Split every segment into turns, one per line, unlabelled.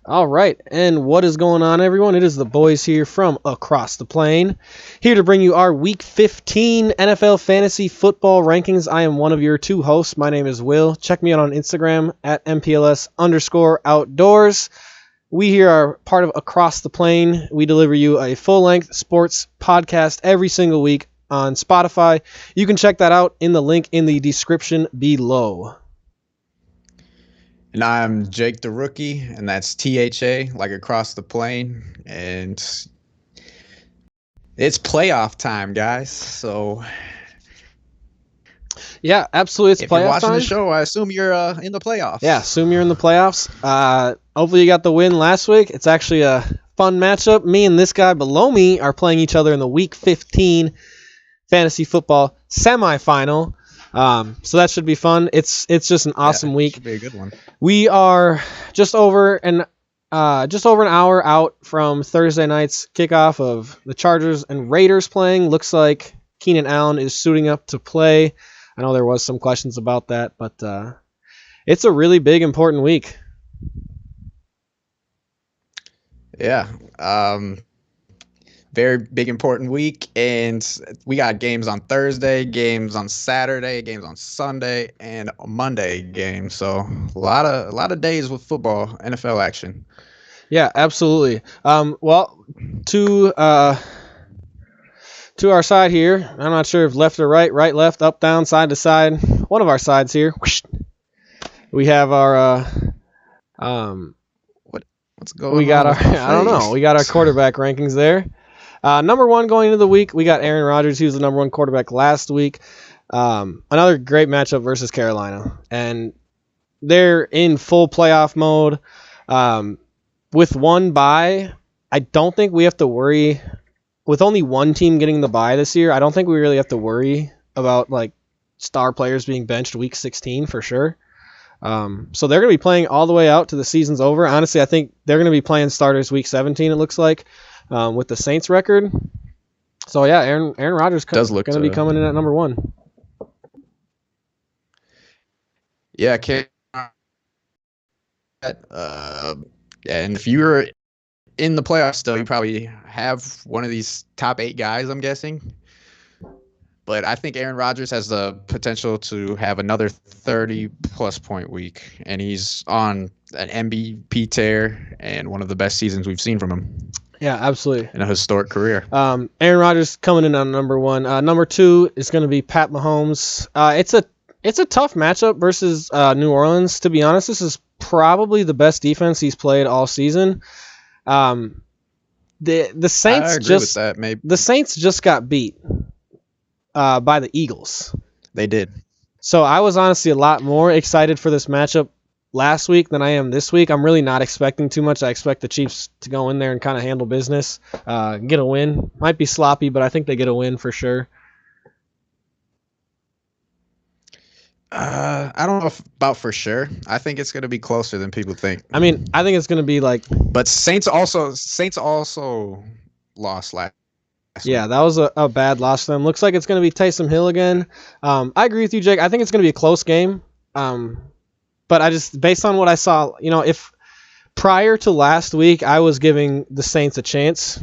All right, and what is going on, everyone? It is the boys here from Across the Plane, here to bring you our Week 15 NFL Fantasy Football Rankings. I am one of your two hosts. My name is Will. Check me out on Instagram at MPLS_outdoors. We here are part of Across the Plane. We deliver you a full-length sports podcast every single week on Spotify. You can check that out in the link in the description below.
And I'm Jake the Rookie, and that's THA, like Across the Plane. And it's playoff time, guys. So
yeah, absolutely. It's
if
playoff
you're watching
time.
the show, I assume you're in the playoffs.
Yeah, assume you're in the playoffs. Hopefully you got the win last week. It's actually a fun matchup. Me and this guy below me are playing each other in the Week 15 Fantasy Football semifinal. So that should be fun. It's just an awesome week.
Should be a good one.
We are just over an hour out from Thursday night's kickoff of the Chargers and Raiders playing. Looks like Keenan Allen is suiting up to play. I know there was some questions about that, but it's a really big, important week.
Yeah. Very big, important week, and we got games on Thursday, games on Saturday, games on Sunday, and a Monday game. So a lot of days with football, NFL action.
Yeah, absolutely. Well, to our side here, I'm not sure if left or right, left, up, down, side to side. One of our sides here. We have our
what's going on?
We got our I don't know. We got our quarterback rankings there. Number one going into the week, we got Aaron Rodgers. He was the number one quarterback last week. Another great matchup versus Carolina. And they're in full playoff mode. With one bye, I don't think we have to worry. With only one team getting the bye this year, I don't think we really have to worry about like star players being benched week 16 for sure. So they're going to be playing all the way out to the season's over. Honestly, I think they're going to be playing starters week 17, it looks like. With the Saints record. So, yeah, Aaron Rodgers is going to be coming in at number one.
Yeah, and if you're in the playoffs still, you probably have one of these top 8 guys, I'm guessing. But I think Aaron Rodgers has the potential to have another 30-plus point week, and he's on an MVP tear and one of the best seasons we've seen from him.
Yeah, absolutely.
In a historic career.
Aaron Rodgers coming in on number one. Number two is going to be Pat Mahomes. It's a tough matchup versus New Orleans. To be honest, this is probably the best defense he's played all season. The Saints
I agree with that. Maybe
the Saints just got beat by the Eagles.
they did.
So I was honestly a lot more excited for this matchup last week than I am this week. I'm really not expecting too much. I expect the Chiefs to go in there and kind of handle business, get a win. Might be sloppy, but I think they get a win for sure.
I don't know about for sure. I think it's going to be closer than people think.
I mean, I think it's going to be like...
But Saints also lost last
Yeah, that was a bad loss for them. Looks like it's going to be Taysom Hill again. I agree with you, Jake. I think it's going to be a close game. But I just, based on what I saw, if prior to last week, I was giving the Saints a chance.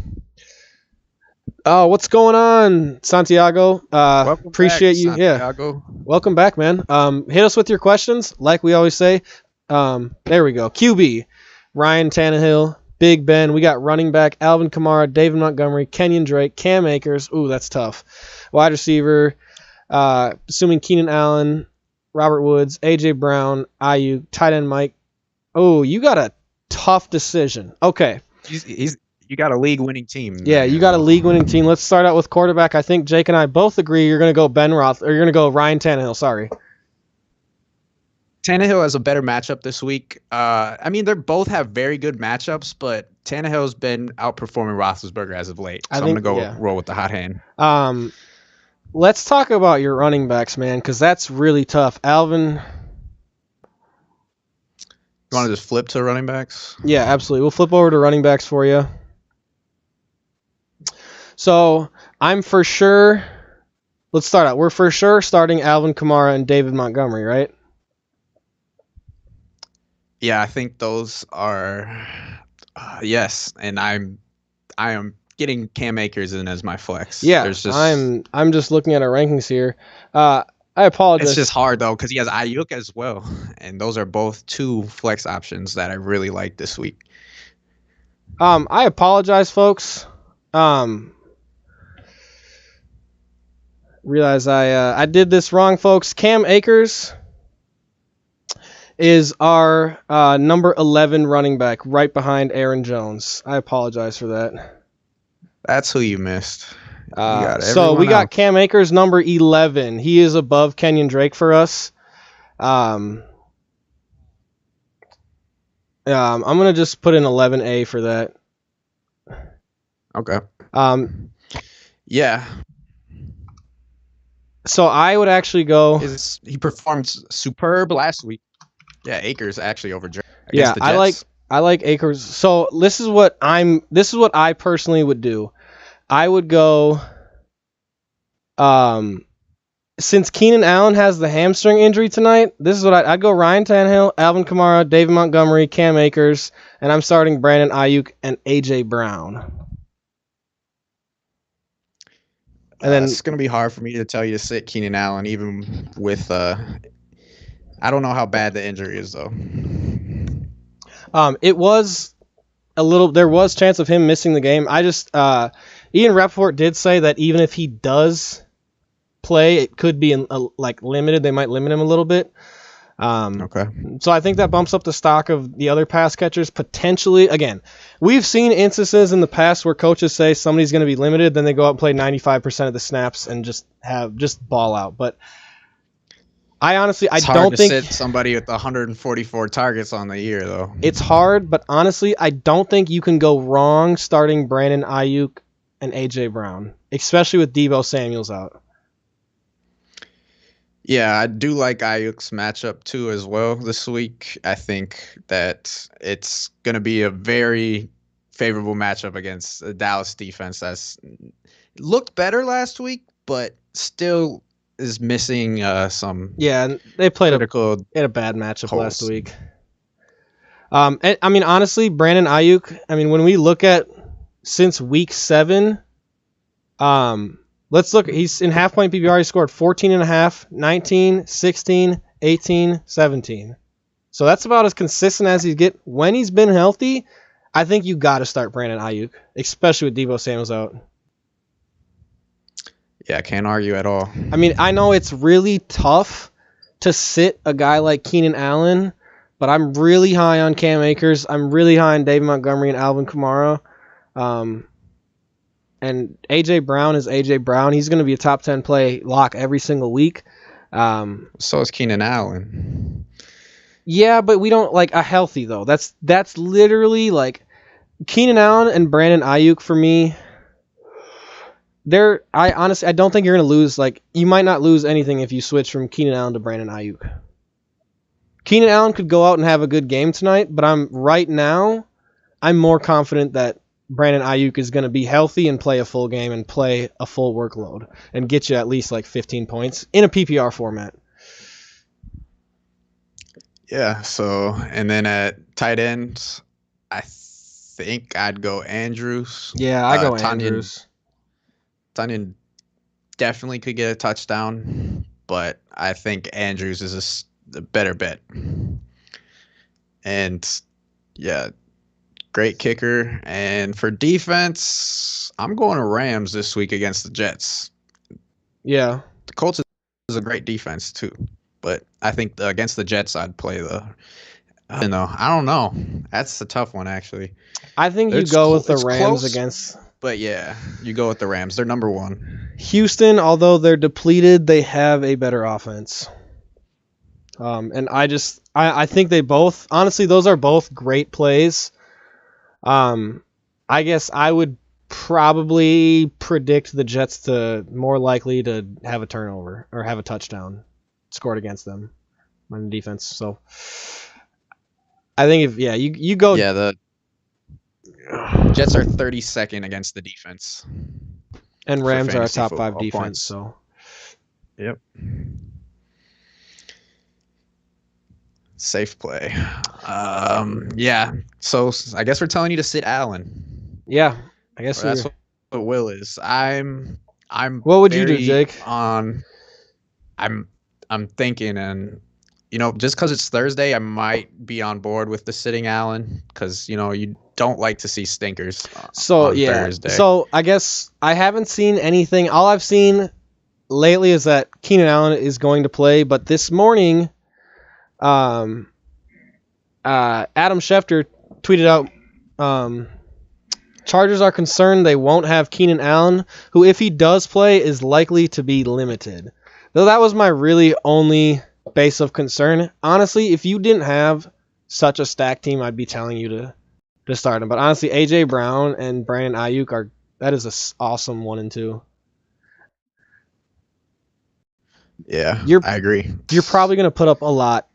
What's going on, Santiago? Appreciate you.
Santiago.
Yeah. Welcome back, man. Hit us with your questions, like we always say. There we go. QB, Ryan Tannehill, Big Ben. We got running back, Alvin Kamara, David Montgomery, Kenyon Drake, Cam Akers. Ooh, that's tough. Wide receiver, assuming Keenan Allen, Robert Woods, A.J. Brown, Ayuk, tight end Mike. Oh, you got a tough decision. Okay.
You got a league-winning team.
Yeah, you got a league-winning team. Let's start out with quarterback. I think Jake and I both agree you're going to go you're going to go Ryan Tannehill. Sorry.
Tannehill has a better matchup this week. I mean, they both have very good matchups, but Tannehill's been outperforming Roethlisberger as of late. So I'm going to go roll with the hot hand.
Let's talk about your running backs, man, because that's really tough. Alvin.
You want to just flip to running backs?
Yeah, absolutely. We'll flip over to running backs for you. So I'm for sure. Let's start out. We're for sure starting Alvin Kamara and David Montgomery, right?
Yeah, I think those are yes, and I am getting Cam Akers in as my flex.
Yeah, I'm just looking at our rankings here. I apologize.
It's just hard though because he has Ayuk as well, and those are both two flex options that I really like this week.
I apologize, folks. Realize I did this wrong, folks. Cam Akers is our number 11 running back, right behind Aaron Jones. I apologize for that.
That's who you missed.
So we got Cam Akers, number 11. He is above Kenyon Drake for us. I'm going to just put in 11A for that.
Okay. Yeah.
So I would actually go...
He performed superb last week. Yeah, Akers actually over Drake.
Yeah, I like Akers. So this is what I personally would do. I would go since Keenan Allen has the hamstring injury tonight, this is what I'd go Ryan Tannehill, Alvin Kamara, David Montgomery, Cam Akers, and I'm starting Brandon Ayuk and A.J. Brown.
And then it's going to be hard for me to tell you to sit Keenan Allen, even with I don't know how bad the injury is though.
It was there was chance of him missing the game. I just Ian Rappaport did say that even if he does play, it could be limited. They might limit him a little bit.
Okay.
So I think that bumps up the stock of the other pass catchers potentially. Again, we've seen instances in the past where coaches say somebody's going to be limited, then they go out and play 95% of the snaps and just ball out. But I honestly,
it's
I
hard
don't
to
think
sit somebody with 144 targets on the year though.
It's hard, but honestly, I don't think you can go wrong starting Brandon Ayuk and A.J. Brown, especially with Deebo Samuel's out.
Yeah, I do like Ayuk's matchup too as well this week. I think that it's going to be a very favorable matchup against the Dallas defense that's looked better last week, but still is missing some.
Yeah, they played a bad matchup last week. I mean, honestly, Brandon Ayuk. I mean, when we look at since week 7, let's look. He's in half-point PPR. He scored 14.5, 19, 16, 18, 17. So that's about as consistent as he's get. When he's been healthy, I think you got to start Brandon Ayuk, especially with Deebo Samuel's out.
Yeah, I can't argue at all.
I mean, I know it's really tough to sit a guy like Keenan Allen, but I'm really high on Cam Akers. I'm really high on David Montgomery and Alvin Kamara. And A.J. Brown is A.J. Brown. He's going to be a top 10 play lock every single week.
So is Keenan Allen.
Yeah, but we don't like a healthy, though. That's literally like Keenan Allen and Brandon Ayuk for me. I honestly don't think you're going to lose. Like, you might not lose anything if you switch from Keenan Allen to Brandon Ayuk. Keenan Allen could go out and have a good game tonight, but I'm more confident that Brandon Ayuk is going to be healthy and play a full game and play a full workload and get you at least like 15 points in a PPR format.
Yeah, so, and then at tight ends, I think I'd go Andrews.
Yeah, I go Andrews.
Tunyon definitely could get a touchdown, but I think Andrews is a better bet. And, yeah, great kicker. And for defense, I'm going to Rams this week against the Jets.
Yeah.
The Colts is a great defense too, but I think against the Jets I'd play I don't know. That's a tough one actually.
I think you go with the Rams against.
But yeah, you go with the Rams. They're number one.
Houston, although they're depleted, they have a better offense. And I think they both, honestly, those are both great plays. I guess I would probably predict the Jets to more likely to have a turnover or have a touchdown scored against them on defense. So I think you go.
Yeah, the Jets are 32nd against the defense.
And Rams are a top 5 defense. Points. So.
Yep. Safe play. Yeah. So I guess we're telling you to sit Allen.
Yeah. I guess
that's what Will is. I'm.
What would you do, Jake?
I'm thinking, and just because it's Thursday, I might be on board with the sitting Allen because you don't like to see stinkers. On Thursday.
So I guess I haven't seen anything. All I've seen lately is that Keenan Allen is going to play, but this morning. Adam Schefter tweeted out, Chargers are concerned they won't have Keenan Allen, who, if he does play, is likely to be limited. Though that was my really only base of concern. Honestly, if you didn't have such a stacked team, I'd be telling you to start him. But honestly, A.J. Brown and Brandon Ayuk that is an awesome 1 and 2.
Yeah, I agree.
You're probably going to put up a lot.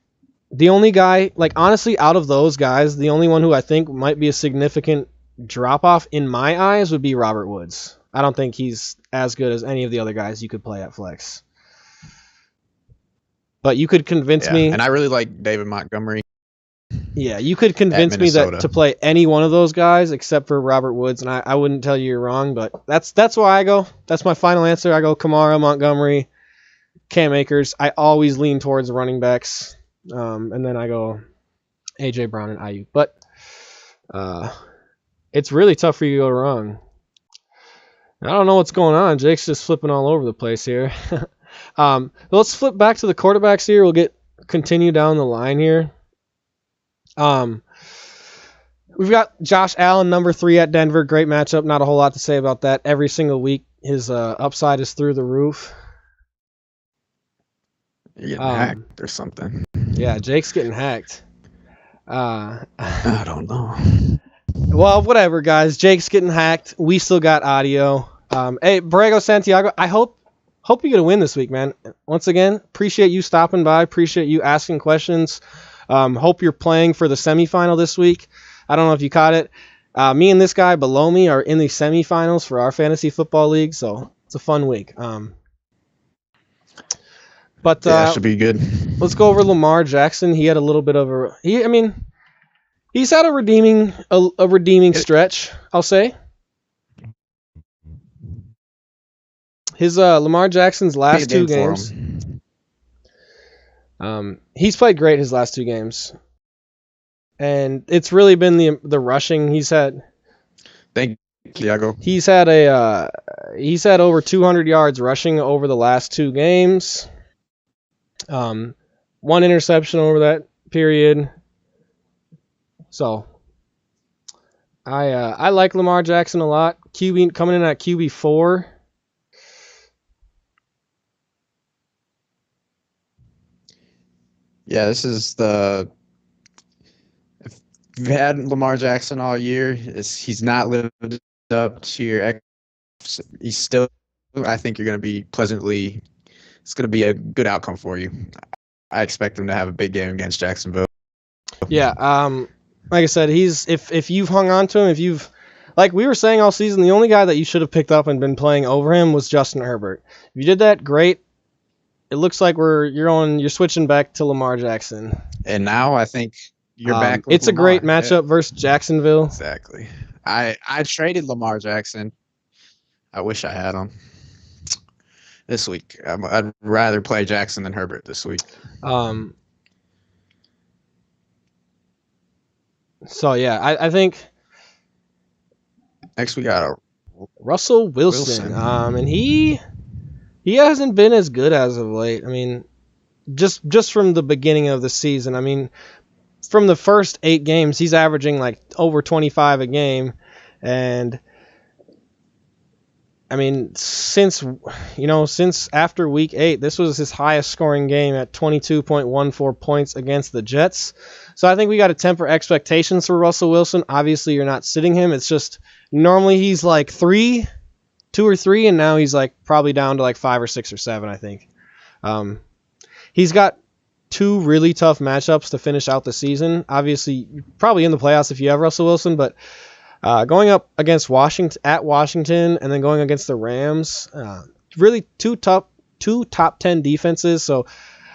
The only guy, honestly, out of those guys, the only one who I think might be a significant drop-off in my eyes would be Robert Woods. I don't think he's as good as any of the other guys you could play at flex. But you could convince me.
And I really like David Montgomery.
Yeah, you could convince me that to play any one of those guys except for Robert Woods, and I wouldn't tell you you're wrong, but that's why I go. That's my final answer. I go Kamara, Montgomery, Cam Akers. I always lean towards running backs. And then I go A.J. Brown and Ayuk. But it's really tough for you to go wrong. I don't know what's going on. Jake's just flipping all over the place here. Let's flip back to the quarterbacks here. We'll continue down the line here. We've got Josh Allen, number 3 at Denver. Great matchup. Not a whole lot to say about that. Every single week, his upside is through the roof.
You're getting hacked or something.
Yeah, Jake's getting hacked.
I don't know.
Well, whatever, guys. Jake's getting hacked. We still got audio. Hey, Borrego Santiago, I hope you get a win this week, man. Once again, appreciate you stopping by. Appreciate you asking questions. Hope you're playing for the semifinal this week. I don't know if you caught it. Me and this guy below me are in the semifinals for our fantasy football league, so it's a fun week. But
yeah, should be good.
Let's go over Lamar Jackson. He had a little bit of he's had a redeeming stretch, I'll say. His Lamar Jackson's last 2 games. He's played great his last 2 games. And it's really been the rushing he's had.
Thank you, Thiago.
He's had over 200 yards rushing over the last 2 games. 1 interception over that period. So I like Lamar Jackson a lot. QB coming in at QB4.
Yeah, this is the. If you've had Lamar Jackson all year, he's not lived up to your. He's still. I think you're going to be pleasantly. It's going to be a good outcome for you. I expect him to have a big game against Jacksonville.
Yeah. Like I said, he's if you've hung on to him, if you've like we were saying all season, the only guy that you should have picked up and been playing over him was Justin Herbert. If you did that, great. It looks like you're switching back to Lamar Jackson.
And now I think you're back with
It's
Lamar.
a great matchup versus Jacksonville.
Exactly. I traded Lamar Jackson. I wish I had him this week. I'd rather play Jackson than Herbert this week.
So yeah, I think
Next we got
Russell Wilson. And he hasn't been as good as of late. I mean, just from the beginning of the season. I mean, from the first 8 games, he's averaging like over 25 a game, and I mean, since after week 8, this was his highest scoring game at 22.14 points against the Jets. So I think we got to temper expectations for Russell Wilson. Obviously, you're not sitting him. It's just normally he's like 2 or 3, and now he's like probably down to like 5 or 6 or 7, I think. He's got 2 really tough matchups to finish out the season. Obviously, probably in the playoffs if you have Russell Wilson, but going up against Washington and then going against the Rams, really two top 10 defenses. So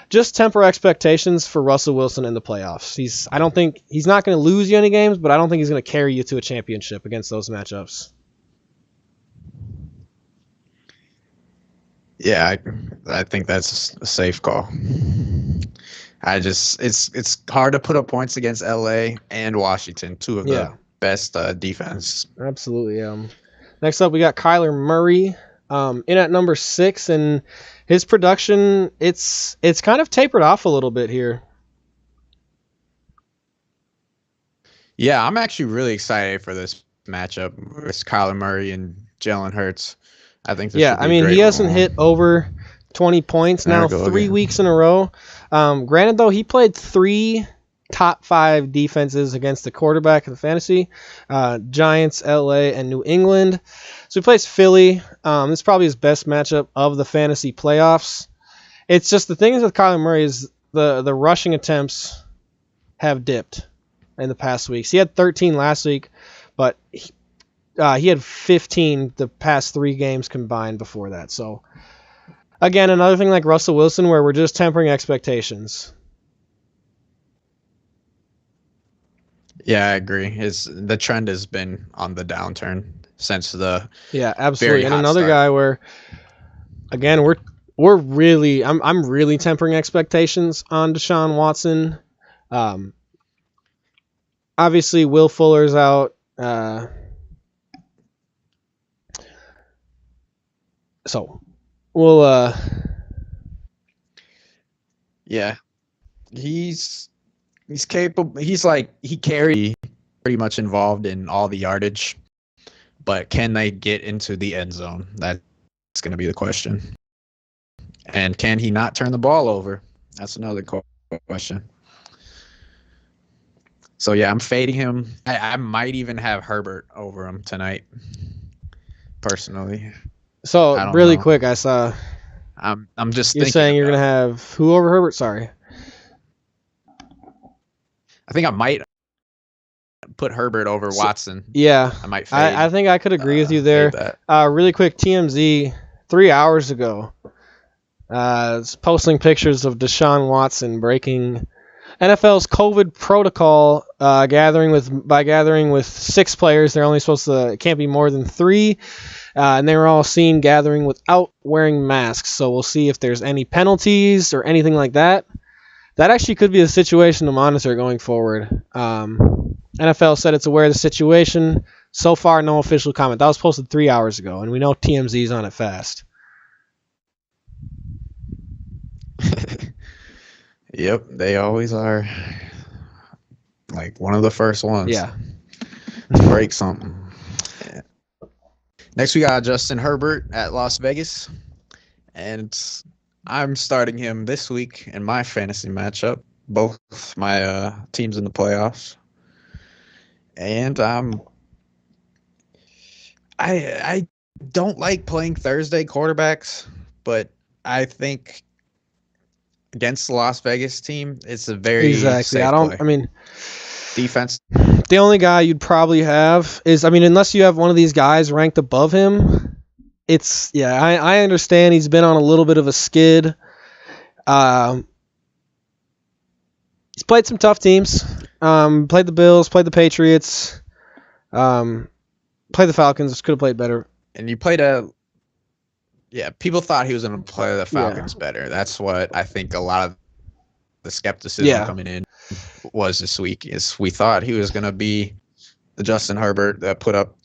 just temper expectations for Russell Wilson in the playoffs. I don't think he's not going to lose you any games, but I don't think he's going to carry you to a championship against those matchups.
Yeah, I think that's a safe call. It's hard to put up points against LA and Washington, 2 of the best defense.
Absolutely. Next up, we got Kyler Murray in at number 6, and his production it's kind of tapered off a little bit here.
Yeah, I'm actually really excited for this matchup with Kyler Murray and Jalen Hurts. I think. He
hasn't hit over 20 points now 3 weeks in a row. Granted, though, he played 3 top 5 defenses against the quarterback in the fantasy, Giants, LA, and New England. So he plays Philly. This is probably his best matchup of the fantasy playoffs. It's just the thing is with Kyler Murray is the rushing attempts have dipped in the past weeks. He had 13 last week, but he had 15 the past 3 games combined before that. So again, another thing like Russell Wilson where we're just tempering expectations.
Yeah, I agree. The trend has been on the downturn since the
absolutely. And another guy where again we're really I'm really tempering expectations on Deshaun Watson. Obviously Will Fuller's out. So we'll
He's capable. He carry pretty much involved in all the yardage, but can they get into the end zone? That's going to be the question. And can he not turn the ball over? That's another question. So yeah, I'm fading him. I might even have Herbert over him tonight, personally.
So really quick, I saw.
I'm just.
You're saying you're gonna have who over Herbert? Sorry.
I think I might put Herbert over Watson.
Yeah,
I might fade.
I think I could agree with you there. Really quick, TMZ 3 hours ago is posting pictures of Deshaun Watson breaking NFL's COVID protocol, gathering with 6 players. They're only it can't be more than 3. And they were all seen gathering without wearing masks. So we'll see if there's any penalties or anything like that. That actually could be a situation to monitor going forward. NFL said it's aware of the situation. So far, no official comment. That was posted 3 hours ago, and we know TMZ's on it fast.
Yep, they always are. like one of the first ones.
Yeah.
Break something. Yeah. Next, we got Justin Herbert at Las Vegas. And I'm starting him this week in my fantasy matchup. Both my teams in the playoffs. And I don't like playing Thursday quarterbacks, but I think against the Las Vegas team, it's a very safe play.
I mean,
defense.
The only guy you'd probably have is, I mean, unless you have one of these guys ranked above him, it's, yeah, I understand he's been on a little bit of a skid. He's played some tough teams. Played the Bills, played the Patriots, played the Falcons. Could have played better.
And you played people thought he was going to play the Falcons better. That's what I think a lot of the skepticism coming in was this week, is we thought he was going to be the Justin Herbert that put up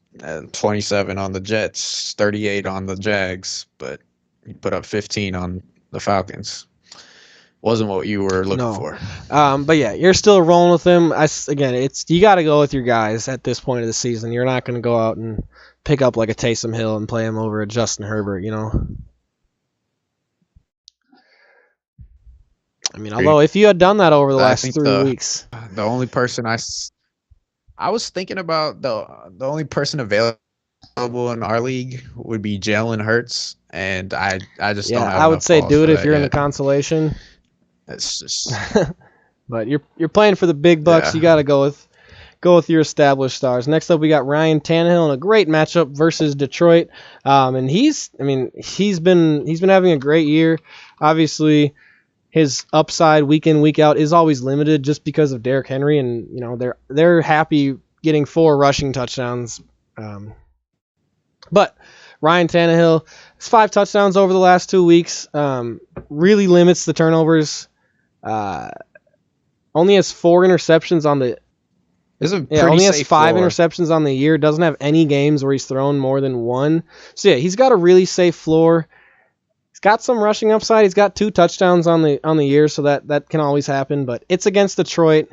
27 on the Jets, 38 on the Jags, but he put up 15 on the Falcons. Wasn't what you were looking for.
But yeah, you're still rolling with him. Again, you got to go with your guys at this point of the season. You're not going to go out and pick up like a Taysom Hill and play him over a Justin Herbert, you know. I mean, although if you had done that over the last 3 weeks,
the only person I was thinking about, the only person available in our league would be Jalen Hurts, and I just don't have
I would say do it if you're in
the
consolation.
It's just,
but you're playing for the big bucks. Yeah. You got to go with your established stars. Next up, we got Ryan Tannehill in a great matchup versus Detroit, and he's been having a great year. Obviously, his upside week in, week out is always limited just because of Derrick Henry, and you know they're happy getting 4 rushing touchdowns. But Ryan Tannehill has 5 touchdowns over the last 2 weeks. Really limits the turnovers. Only has 4 interceptions on the. Only has 5 interceptions on the year. Doesn't have any games where he's thrown more than 1. So yeah, he's got a really safe floor. He's got some rushing upside. He's got 2 touchdowns on the year, so that can always happen. But it's against Detroit.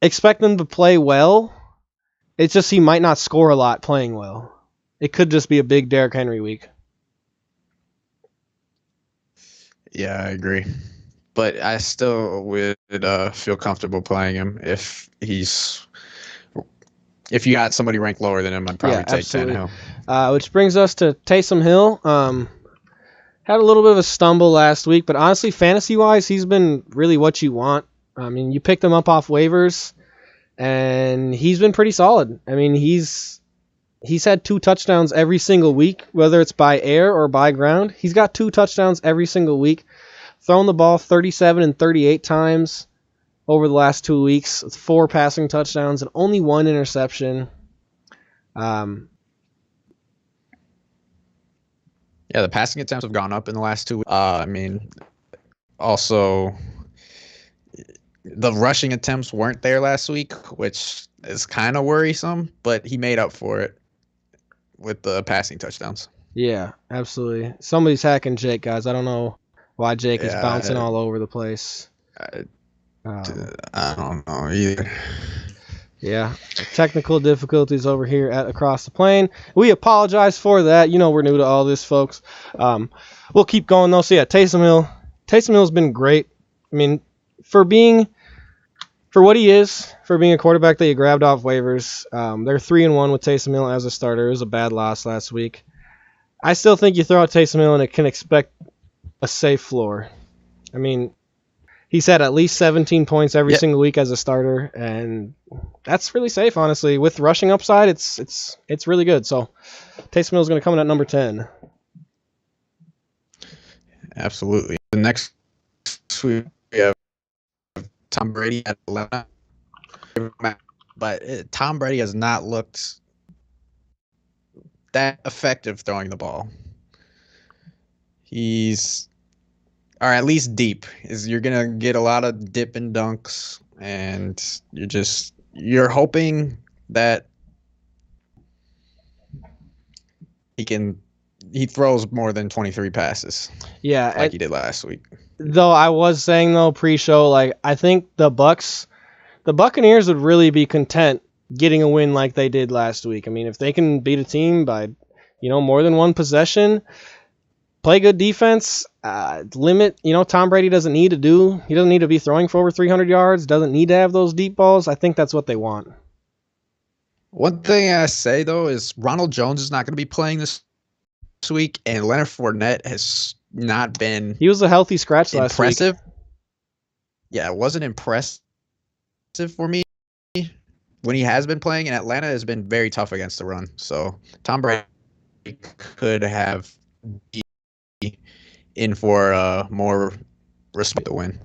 Expect them to play well. It's just he might not score a lot playing well. It could just be a big Derrick Henry week.
Yeah, I agree. But I still would feel comfortable playing him if you got somebody ranked lower than him. I'd probably take Tannehill.
Which brings us to Taysom Hill. Had a little bit of a stumble last week, but honestly, fantasy-wise, he's been really what you want. I mean, you picked him up off waivers, and he's been pretty solid. I mean, he's had 2 touchdowns every single week, whether it's by air or by ground. He's got 2 touchdowns every single week. Thrown the ball 37 and 38 times over the last 2 weeks, with 4 passing touchdowns and only 1 interception.
Yeah, the passing attempts have gone up in the last 2 weeks. I mean, also, the rushing attempts weren't there last week, which is kind of worrisome, but he made up for it with the passing touchdowns.
Yeah, absolutely. Somebody's hacking Jake, guys. I don't know why Jake is bouncing all over the place.
I don't know either.
Yeah, technical difficulties over here at Across the Plane. We apologize for that. You know we're new to all this, folks. We'll keep going, though. So, yeah, Taysom Hill's been great. I mean, for what he is, for being a quarterback that you grabbed off waivers, they're 3-1 with Taysom Hill as a starter. It was a bad loss last week. I still think you throw out Taysom Hill and it can expect a safe floor. I mean, he's had at least 17 points every single week as a starter, and that's really safe, honestly. With rushing upside, it's really good. So Taysom Hill is going to come in at number 10.
Absolutely. The next we have Tom Brady at 11. But Tom Brady has not looked that effective throwing the ball. Or at least deep. You're gonna get a lot of dip and dunks, and you're hoping that he throws more than 23 passes.
Yeah,
like he did last week.
Though I was saying pre-show, like I think the Bucks the Buccaneers would really be content getting a win like they did last week. I mean, if they can beat a team by, more than one possession, play good defense, limit, Tom Brady doesn't need to be throwing for over 300 yards, doesn't need to have those deep balls. I think that's what they want.
One thing I say, though, is Ronald Jones is not going to be playing this week, and Leonard Fournette has not been
He was a healthy scratch last week.
impressive. Yeah, it wasn't impressive for me when he has been playing, and Atlanta has been very tough against the run. So Tom Brady could have in for more respect to win.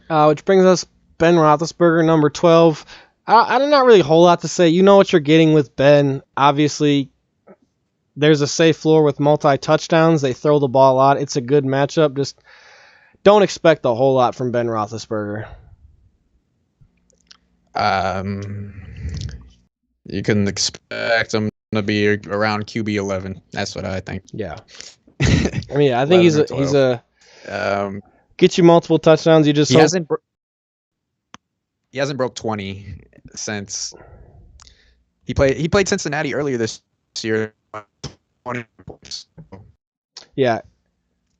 Which brings us Ben Roethlisberger, number 12. I not really a whole lot to say. You know what you're getting with Ben. Obviously, there's a safe floor with multi-touchdowns. They throw the ball a lot. It's a good matchup. Just don't expect a whole lot from Ben Roethlisberger.
You can expect him to be around QB 11. That's what I think.
Yeah. I mean, I think he's a get you multiple touchdowns. You just
he hasn't broke 20 since he played Cincinnati earlier this year. 20 points.
Yeah.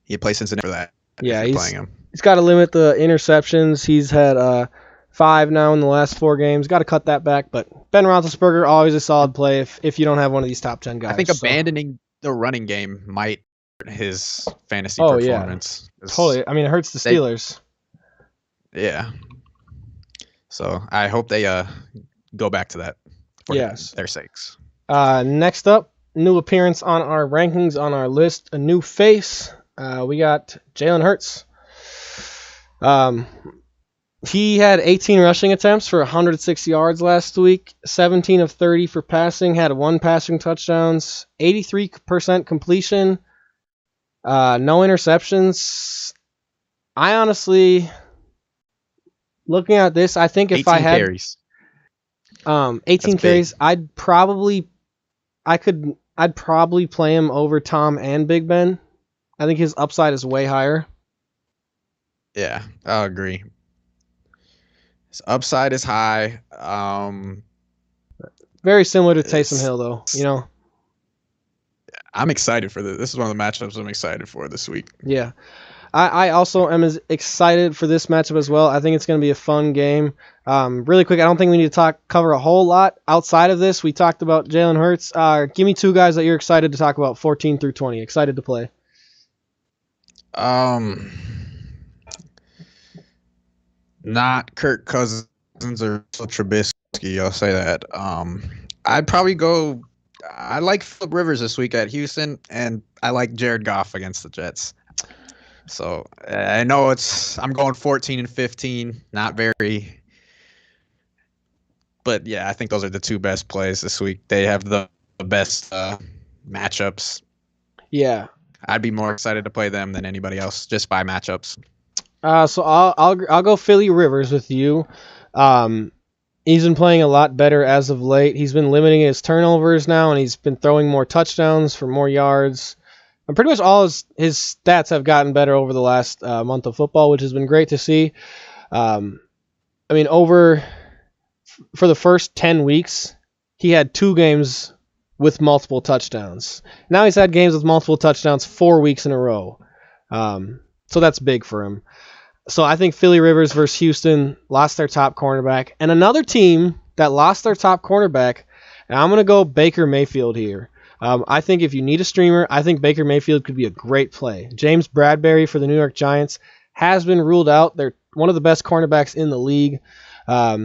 He played Cincinnati for that.
Yeah,
playing him.
He's got to limit the interceptions. He's had 5 now in the last 4 games. Got to cut that back. But Ben Roethlisberger, always a solid play if you don't have one of these top 10 guys.
I think abandoning the running game might hurt his fantasy performance.
Yeah. Totally. I mean, it hurts the Steelers.
Yeah. So I hope they go back to that for their sakes.
Next up, new appearance on our rankings on our list, a new face. We got Jalen Hurts. He had 18 rushing attempts for 106 yards last week, 17 of 30 for passing, had 1 passing touchdowns, 83% completion, no interceptions. I honestly, looking at this, I think if I had
carries.
18 carries, I'd probably play him over Tom and Big Ben. I think his upside is way higher.
Yeah, I'll agree. His upside is high.
Very similar to Taysom Hill, though.
I'm excited for this. This is one of the matchups I'm excited for this week.
Yeah. I also am as excited for this matchup as well. I think it's going to be a fun game. Really quick, I don't think we need to cover a whole lot outside of this. We talked about Jalen Hurts. Give me 2 guys that you're excited to talk about, 14 through 20. Excited to play.
Not Kirk Cousins or Trubisky. I'll say that. I'd probably go. I like Phillip Rivers this week at Houston, and I like Jared Goff against the Jets. So I know I'm going 14 and 15, not very. But yeah, I think those are the 2 best plays this week. They have the best matchups.
Yeah.
I'd be more excited to play them than anybody else, just by matchups.
So I'll go Philly Rivers with you. He's been playing a lot better as of late. He's been limiting his turnovers now, and he's been throwing more touchdowns for more yards. And pretty much all his stats have gotten better over the last month of football, which has been great to see. I mean, for the first 10 weeks, he had 2 games with multiple touchdowns. Now he's had games with multiple touchdowns 4 weeks in a row. So that's big for him. So I think Philly Rivers versus Houston lost their top cornerback. And another team that lost their top cornerback, and I'm going to go Baker Mayfield here. I think if you need a streamer, I think Baker Mayfield could be a great play. James Bradbury for the New York Giants has been ruled out. They're one of the best cornerbacks in the league. I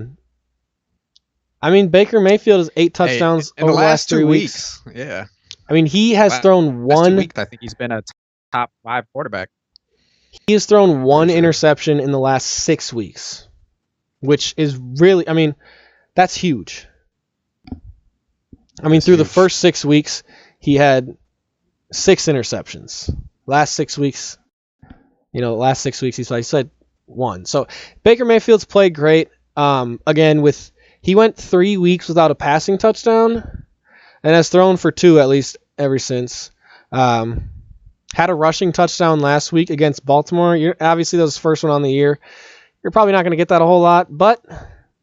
mean, Baker Mayfield has 8 touchdowns over the last 3 weeks.
Yeah.
I mean, he has thrown one.
2 weeks, I think he's been a top 5 quarterback.
He has thrown 1 interception in the last 6 weeks, which is really, I mean, that's huge. I mean, through the first 6 weeks, he had 6 interceptions. Last 6 weeks, he said 1. So Baker Mayfield's played great. Again, he went 3 weeks without a passing touchdown, and has thrown for 2 at least ever since. Had a rushing touchdown last week against Baltimore. Obviously, that was his first one on the year. You're probably not going to get that a whole lot, but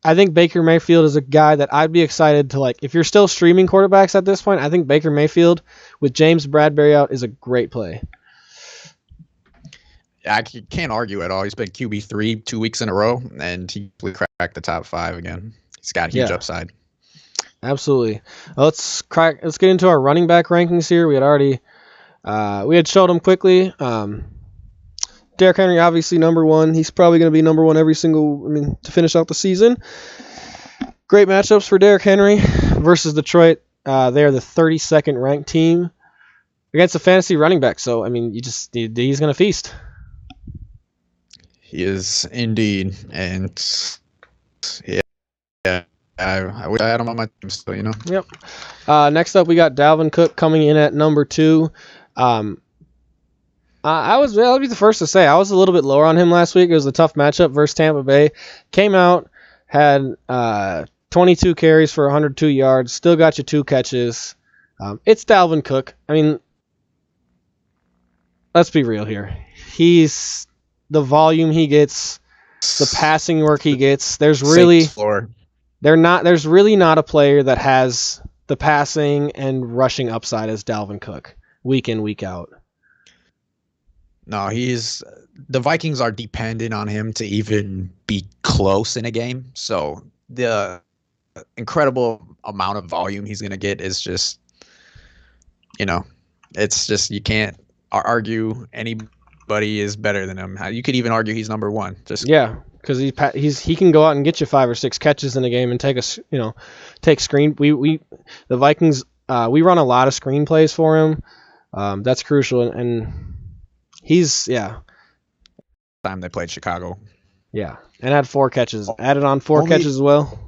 I think Baker Mayfield is a guy that I'd be excited to, like, if you're still streaming quarterbacks at this point, I think Baker Mayfield with James Bradbury out is a great play.
I can't argue at all. He's been QB3 2 weeks in a row, and he cracked the top 5 again. He's got huge upside.
Absolutely. Let's get into our running back rankings here. We had showed them quickly. Derrick Henry, obviously number 1. He's probably going to be number 1 to finish out the season. Great matchups for Derrick Henry versus Detroit. They're the 32nd ranked team against a fantasy running back. So, he's going to feast.
He is indeed. And yeah, I wish I had him on my team still,
Yep. Next up, we got Dalvin Cook coming in at number 2. I'll be the first to say I was a little bit lower on him last week. It was a tough matchup versus Tampa Bay. Came out, had 22 carries for 102 yards, still got you 2 catches. It's Dalvin Cook. Let's be real here. He's the volume he gets, the passing work he gets. There's really not a player that has the passing and rushing upside as Dalvin Cook week in, week out.
No, the Vikings are dependent on him to even be close in a game. So the incredible amount of volume he's going to get is just, it's just, you can't argue anybody is better than him. You could even argue he's number 1.
Because he can go out and get you 5 or 6 catches in a game and take screen. The Vikings we run a lot of screen plays for him. That's crucial, and he's
time they played Chicago.
Yeah, and had 4 catches. Added on 4 catches as well.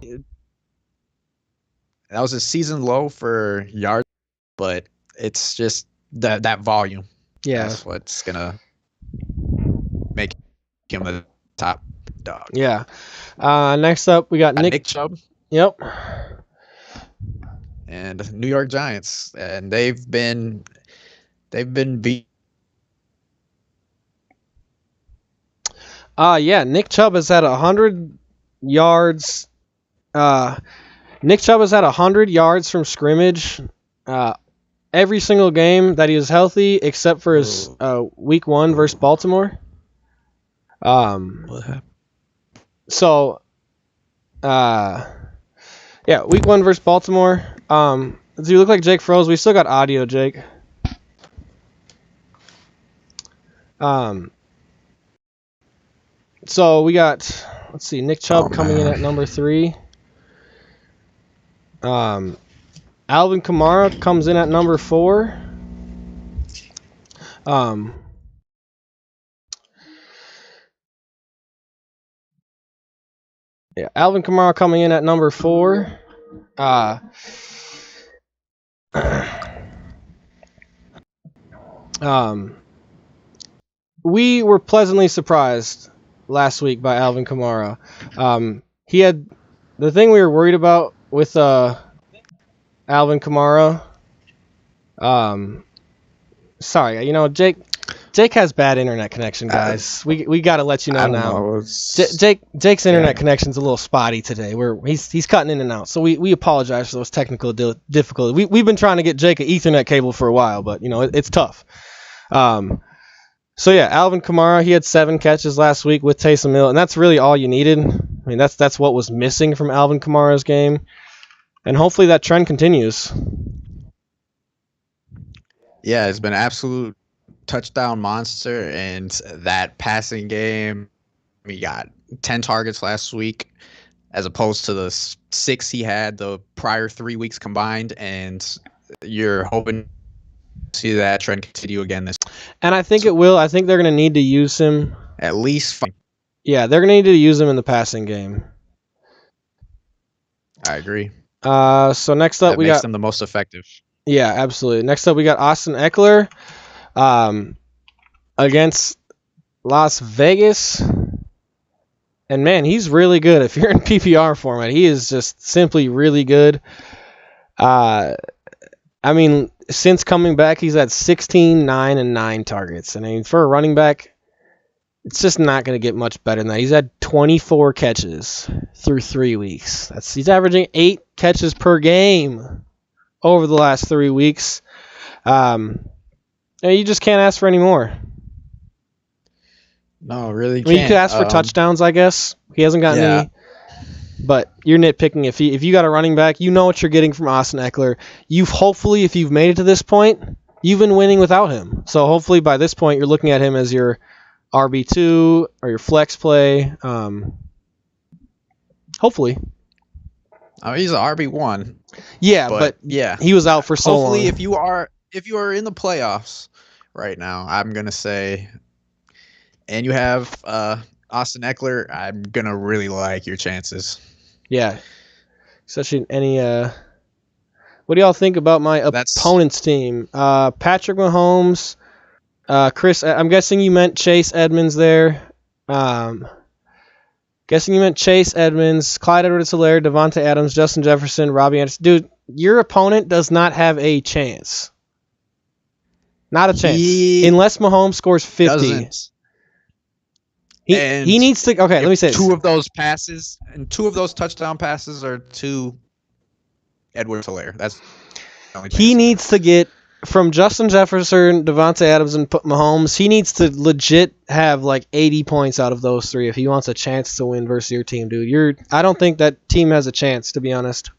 That was a season low for yards, but it's just that volume.
Yeah,
that's what's gonna make him the top dog.
Yeah. Next up, we got
Nick Chubb.
Yep.
And New York Giants, and they've been beat.
Nick Chubb has had 100 yards. Nick Chubb has had 100 yards from scrimmage every single game that he was healthy, except for his week 1 versus Baltimore.
What happened?
So, week 1 versus Baltimore. Do you look like Jake froze? We still got audio, Jake. So we got, let's see, Nick Chubb coming in at number 3. Alvin Kamara comes in at number 4. Alvin Kamara coming in at number 4. We were pleasantly surprised last week by Alvin Kamara. He had the thing we were worried about with Alvin Kamara. Jake has bad internet connection, guys. We got to let you know now. Jake's internet connection's a little spotty today. He's cutting in and out, so we apologize for those technical difficulties. We've been trying to get Jake an Ethernet cable for a while, but it's tough. Alvin Kamara, he had 7 catches last week with Taysom Hill, and that's really all you needed. That's what was missing from Alvin Kamara's game, and hopefully that trend continues.
Yeah, it's been an absolute touchdown monster, and that passing game, he got 10 targets last week as opposed to the 6 he had the prior 3 weeks combined, and you're hoping to see that trend continue again this.
And I think it will. I think they're going to need to use him
at least.
Yeah, they're going to need to use him in the passing game.
I agree.
So next up, we got
them the most effective.
Yeah, absolutely. Next up, we got Austin Eckler against Las Vegas. And, man, he's really good. If you're in PPR format, he is just simply really good. Since coming back, he's had 16, 9, and 9 targets. And for a running back, it's just not going to get much better than that. He's had 24 catches through 3 weeks. He's averaging 8 catches per game over the last 3 weeks. You just can't ask for any more.
No, really
I
can't.
mean, you could ask for touchdowns, I guess. He hasn't gotten any. But you're nitpicking. If you got a running back, you know what you're getting from Austin Eckler. Hopefully, if you've made it to this point, you've been winning without him. So hopefully by this point, you're looking at him as your RB2 or your flex play. Hopefully.
Oh, he's an RB1.
Yeah, but
yeah,
he was out for so long.
Hopefully, if you are in the playoffs right now, I'm gonna say, and you have Austin Eckler, I'm gonna really like your chances.
Yeah, especially in any. What do y'all think about my opponent's team? Patrick Mahomes, Chris. I'm guessing you meant Chase Edmonds there. Guessing you meant Chase Edmonds, Clyde Edwards-Helaire, Devontae Adams, Justin Jefferson, Robbie Anderson. Dude, your opponent does not have a chance. Not a chance. Unless Mahomes scores 50. He needs to. Okay, let me say this.
Two of those touchdown passes are to Edwards-Helaire. That's the only
he needs to get from Justin Jefferson, Devontae Adams, and Mahomes. He needs to legit have like 80 points out of those three if he wants a chance to win versus your team, dude. I don't think that team has a chance, to be honest.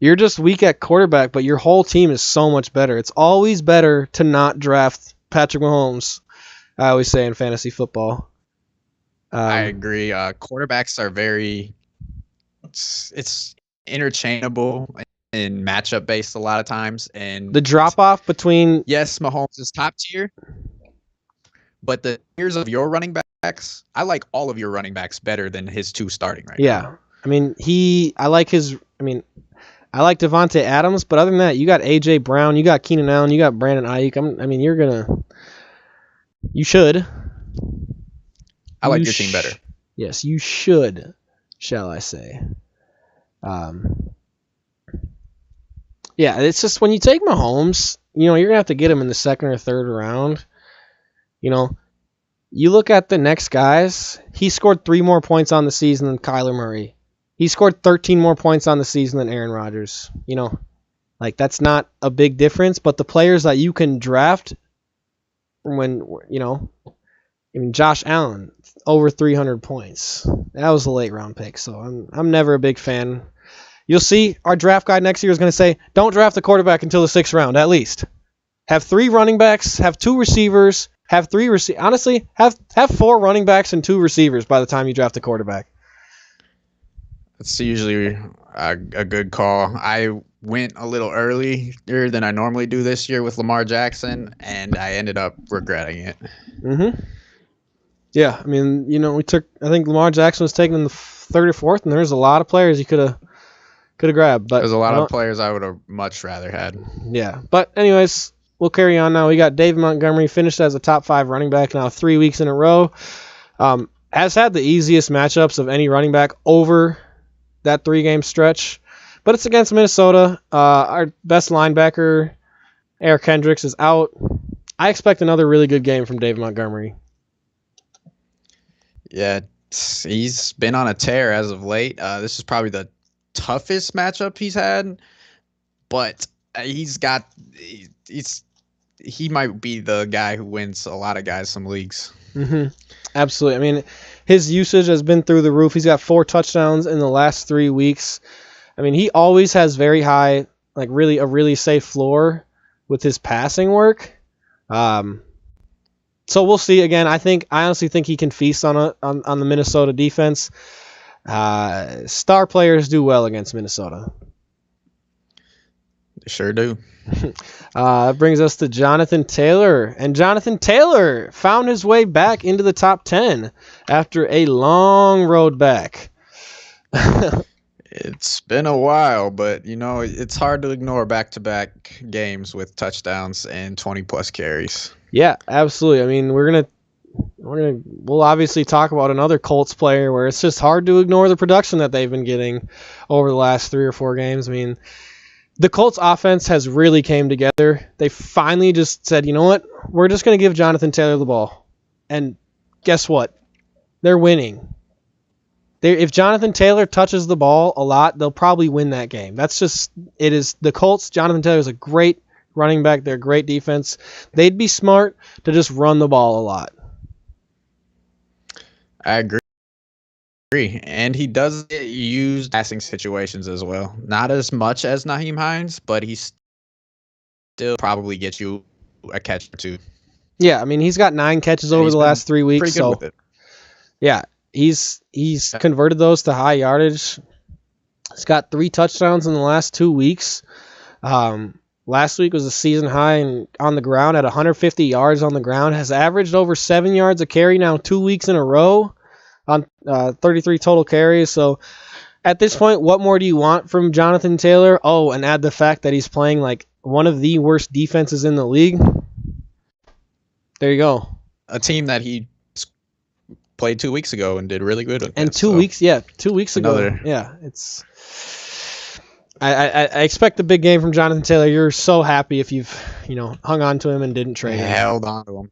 You're just weak at quarterback, but your whole team is so much better. It's always better to not draft Patrick Mahomes, I always say in fantasy football.
I agree. Quarterbacks are it's interchangeable and matchup based a lot of times, and
the drop off between
Mahomes is top tier, but the tiers of your running backs, I like all of your running backs better than his two starting right now.
Yeah, I mean I like Devontae Adams, but other than that, you got AJ Brown, you got Keenan Allen, you got Brandon Ayuk. You should.
I like your team better.
Yes, you should, shall I say. Yeah, it's just when you take Mahomes, you're going to have to get him in the second or third round. You look at the next guys, he scored 3 more points on the season than Kyler Murray. He scored 13 more points on the season than Aaron Rodgers. That's not a big difference, but the players that you can draft Josh Allen, over 300 points. That was a late round pick, so I'm never a big fan. You'll see our draft guide next year is going to say, don't draft the quarterback until the 6th round, at least. Have 3 running backs, have 2 receivers, honestly, have 4 running backs and 2 receivers by the time you draft a quarterback.
That's usually a good call. I went a little earlier than I normally do this year with Lamar Jackson, and I ended up regretting it.
Mm-hmm. Yeah, I mean, I think Lamar Jackson was taken in the 3rd or 4th, and there's a lot of players he could have grabbed. But
there's a lot of players I would have much rather had.
Yeah, but anyways, we'll carry on now. We got David Montgomery finished as a top 5 running back now 3 weeks in a row. Has had the easiest matchups of any running back over that 3-game stretch, but it's against Minnesota. Our best linebacker, Eric Kendricks, is out. I expect another really good game from David Montgomery.
Yeah, he's been on a tear as of late. This is probably the toughest matchup he's had, but he might be the guy who wins a lot of guys some leagues.
Mm-hmm. Absolutely. I mean, his usage has been through the roof. He's got 4 touchdowns in the last 3 weeks. I mean, he always has very high, a really safe floor with his passing work. So we'll see. Again, I honestly think he can feast on the Minnesota defense. Star players do well against Minnesota.
They sure do.
That brings us to Jonathan Taylor. And Jonathan Taylor found his way back into the top 10 after a long road back.
It's been a while, but it's hard to ignore back-to-back games with touchdowns and 20+ carries.
Yeah, absolutely. I mean, we'll obviously talk about another Colts player where it's just hard to ignore the production that they've been getting over the last 3 or 4 games. I mean, the Colts offense has really came together. They finally just said, you know what? We're just going to give Jonathan Taylor the ball. And guess what? They're winning. if Jonathan Taylor touches the ball a lot, they'll probably win that game. That's just it is the Colts. Jonathan Taylor is a great running back. They're a great defense. They'd be smart to just run the ball a lot.
I agree. And he does get used passing situations as well. Not as much as Nyheim Hines, but he still probably gets you a catch or two.
Yeah, I mean, he's got 9 catches over the last 3 weeks.
Pretty good with it.
Yeah, he's converted those to high yardage. He's got 3 touchdowns in the last 2 weeks. Last week was a season high on the ground at 150 yards on the ground. Has averaged over 7 yards a carry now 2 weeks in a row on 33 total carries. So at this point, what more do you want from Jonathan Taylor? Oh, and add the fact that he's playing like one of the worst defenses in the league. There you go.
A team that he played 2 weeks ago and did really good against.
And 2 weeks ago. Yeah, it's. I expect a big game from Jonathan Taylor. You're so happy if you've hung on to him and didn't trade him.
Held on to him.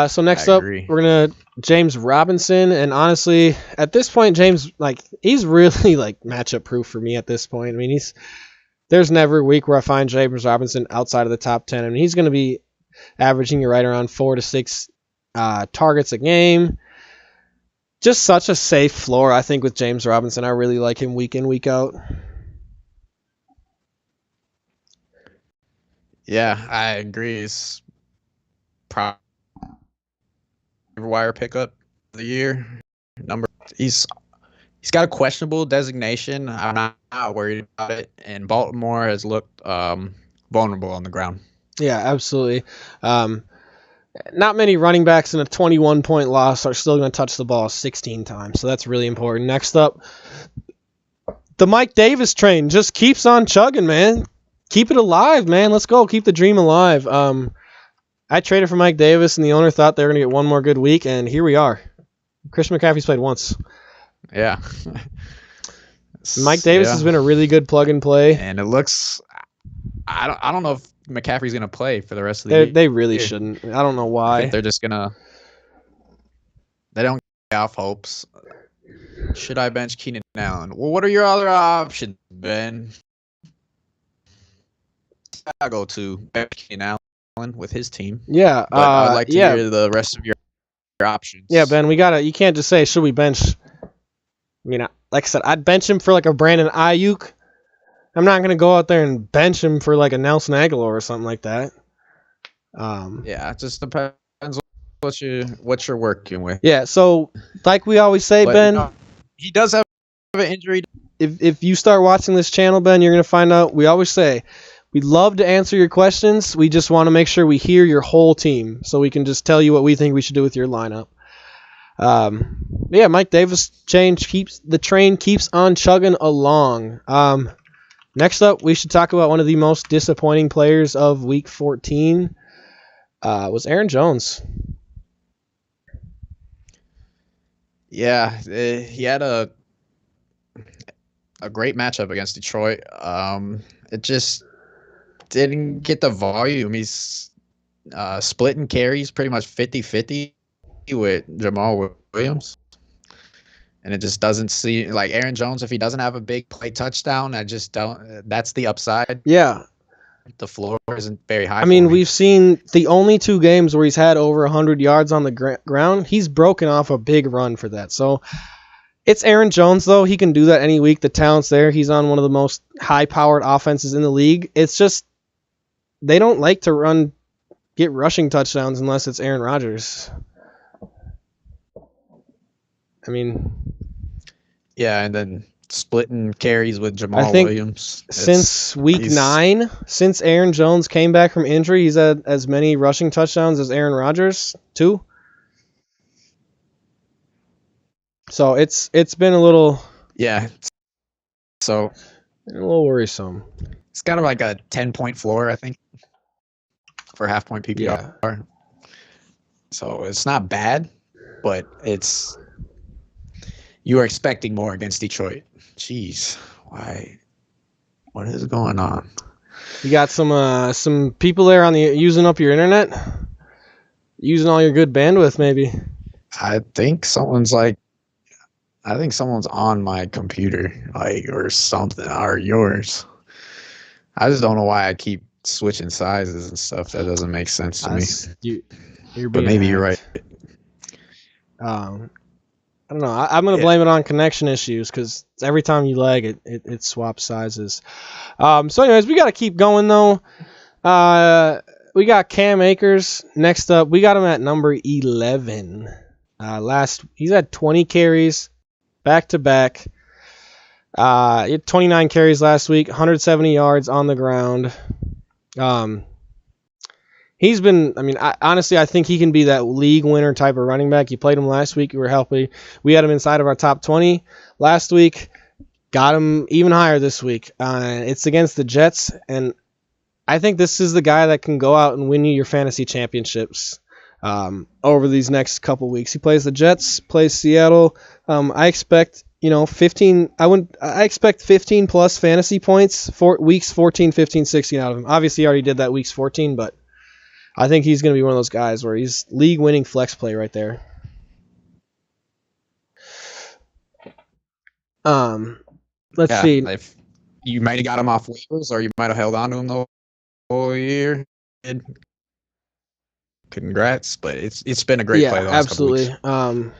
So next up, we're gonna James Robinson, and honestly, at this point, James he's really matchup proof for me at this point. I mean, there's never a week where I find James Robinson outside of the top 10. I mean, he's gonna be averaging right around 4 to 6 targets a game. Just such a safe floor, I think, with James Robinson. I really like him week in, week out.
Yeah, I agree. It's probably wire pickup of the year. He's got a questionable designation. I'm not worried about it. And Baltimore has looked vulnerable on the ground.
Yeah, absolutely. Not many running backs in a 21-point loss are still going to touch the ball 16 times, so that's really important. Next up, the Mike Davis train just keeps on chugging, man. Keep it alive, man. Let's go. Keep the dream alive. I traded for Mike Davis, and the owner thought they were going to get one more good week, and here we are. Christian McCaffrey's played once.
Yeah.
Mike Davis has been a really good plug-and-play.
And it looks – I don't know if McCaffrey's going to play for the rest of the year.
They really shouldn't. I don't know why.
I think they're just going to – they don't get off hopes. Should I bench Keenan Allen? Well, what are your other options, Ben? I'll go to bench Keenan Allen with his team.
Yeah.
But I'd like to hear the rest of your options.
Yeah, Ben, you can't just say, should we bench? I mean, like I said, I'd bench him for a Brandon Ayuk. I'm not going to go out there and bench him for a Nelson Aguilar or something like that.
Yeah, it just depends what you're working with.
Yeah, so like we always say, Ben,
he does have an injury.
If you start watching this channel, Ben, you're going to find out. We always say we'd love to answer your questions. We just want to make sure we hear your whole team, so we can just tell you what we think we should do with your lineup. Yeah, Mike Davis the train keeps on chugging along. Next up, we should talk about one of the most disappointing players of Week 14. Was Aaron Jones.
Yeah, he had a great matchup against Detroit. It just didn't get the volume. He's splitting carries pretty much 50-50 with Jamal Williams. And it just doesn't seem like Aaron Jones, if he doesn't have a big play touchdown, I just don't. That's the upside.
Yeah.
The floor isn't very high.
I mean, we've seen the only 2 games where he's had over 100 yards on the ground. He's broken off a big run for that. So it's Aaron Jones, though. He can do that any week. The talent's there. He's on one of the most high-powered offenses in the league. It's just they don't like to get rushing touchdowns unless it's Aaron Rodgers. I mean,
yeah, and then splitting carries with Jamal Williams.
Since week 9, since Aaron Jones came back from injury, he's had as many rushing touchdowns as Aaron Rodgers, 2. So it's been a little
so
a little worrisome.
It's kind of like a 10-point floor, I think, for half-point PPR. Yeah. So it's not bad, but it's. You are expecting more against Detroit. Jeez, why? What is going on?
You got some people there using up your internet, using all your good bandwidth, maybe.
I think someone's I think someone's on my computer, like, or something, or yours. I just don't know why I keep switching sizes and stuff. That doesn't make sense to me.
You're
But
being
maybe you're right.
hacked. I don't know. I'm going to blame it on connection issues because every time you lag, it swaps sizes. So, anyways, we got to keep going, though. We got Cam Akers next up. We got him at number 11. He's had 20 carries back-to-back. He had 29 carries last week, 170 yards on the ground. He's been, honestly, I think he can be that league winner type of running back. You played him last week. You were healthy. We had him inside of our top 20 last week. Got him even higher this week. It's against the Jets, and I think this is the guy that can go out and win you your fantasy championships over these next couple weeks. He plays the Jets, plays Seattle. I expect 15. I expect 15 plus fantasy points for weeks 14, 15, 16 out of him. Obviously, he already did that weeks 14, but I think he's going to be one of those guys where he's league-winning flex play right there. Let's see.
If you might have got him off waivers, or you might have held on to him the whole year. Congrats, but it's been a great play the last
absolutely.
couple weeks.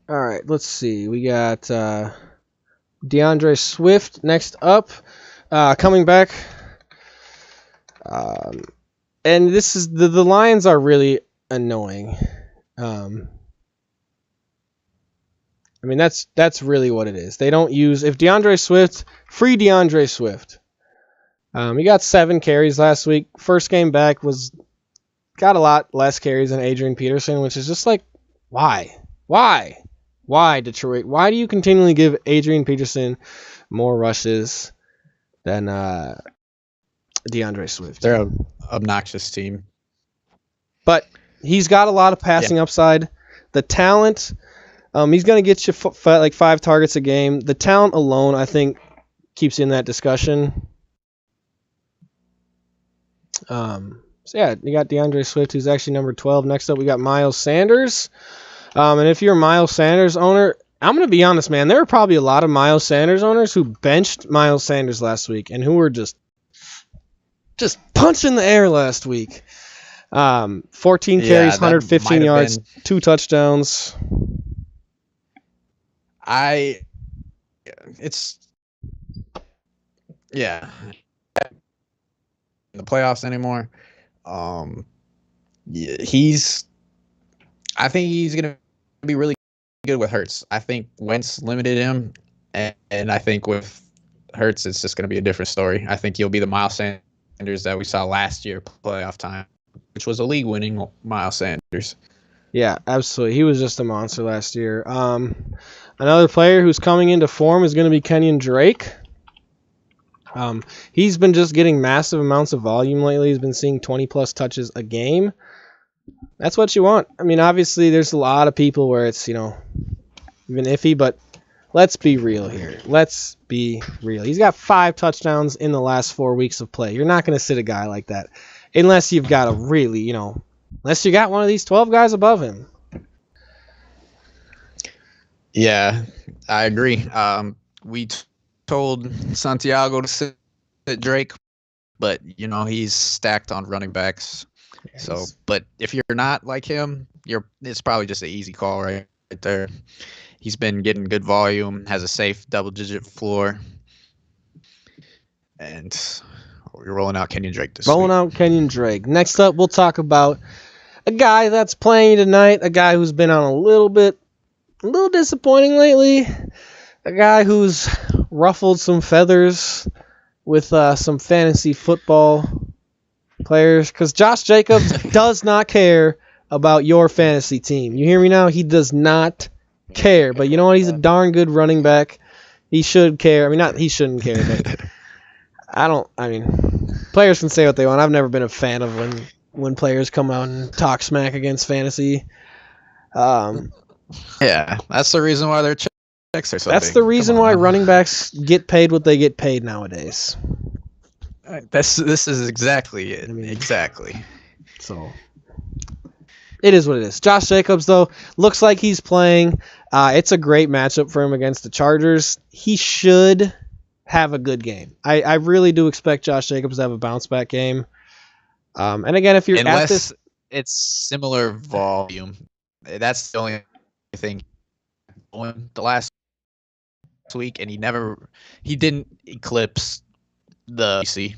All right. Let's see. We got DeAndre Swift next up, coming back. And this is the Lions are really annoying. That's really what it is. They don't use free DeAndre Swift. He got 7 carries last week. First game back got a lot less carries than Adrian Peterson, which is just like, why? Why, Detroit? Why do you continually give Adrian Peterson more rushes than DeAndre Swift?
They're an obnoxious team.
But he's got a lot of passing upside. The talent, he's going to get you like 5 targets a game. The talent alone, I think, keeps you in that discussion. So, you got DeAndre Swift, who's actually number 12. Next up, we got Miles Sanders. And if you're a Miles Sanders owner, I'm going to be honest, man. There were probably a lot of Miles Sanders owners who benched Miles Sanders last week and who were just punching the air last week. 14 carries, 115 yards, 2 touchdowns.
In the playoffs anymore. I think he's going to be really good with Hurts. I think Wentz limited him, and I think with Hurts, it's just going to be a different story. I think he'll be the Miles Sanders that we saw last year playoff time, which was a league-winning Miles Sanders.
Yeah, absolutely. He was just a monster last year. Another player who's coming into form is going to be Kenyon Drake. He's been just getting massive amounts of volume lately. He's been seeing 20-plus touches a game. That's what you want. Obviously, there's a lot of people where it's, even iffy, but let's be real here. Let's be real. He's got 5 touchdowns in the last 4 weeks of play. You're not going to sit a guy like that unless you've got a really, unless you got one of these 12 guys above him.
Yeah, I agree. We told Santiago to sit Drake, but, he's stacked on running backs. So, but if you're not like him, it's probably just an easy call right there. He's been getting good volume, has a safe double-digit floor, and we're rolling out Kenyon Drake this week.
Kenyon Drake. Next up, we'll talk about a guy that's playing tonight, a guy who's been on a little disappointing lately, a guy who's ruffled some feathers with some fantasy football players, because Josh Jacobs does not care about your fantasy team. You hear me now? He does not care. But you know what? He's a darn good running back. He should care. He shouldn't care, but players can say what they want. I've never been a fan of when players come out and talk smack against fantasy.
Yeah, that's the reason why their checks are so
That's
big.
the reason why running backs get paid what they get paid nowadays.
This is exactly it.
I mean-
Exactly.
So it is what it is. Josh Jacobs, though, looks like he's playing. It's a great matchup for him against the Chargers. He should have a good game. I really do expect Josh Jacobs to have a bounce back game. And again, if you're at
Unless
this,
it's similar volume. That's the only thing going the last week, and he didn't eclipse the PC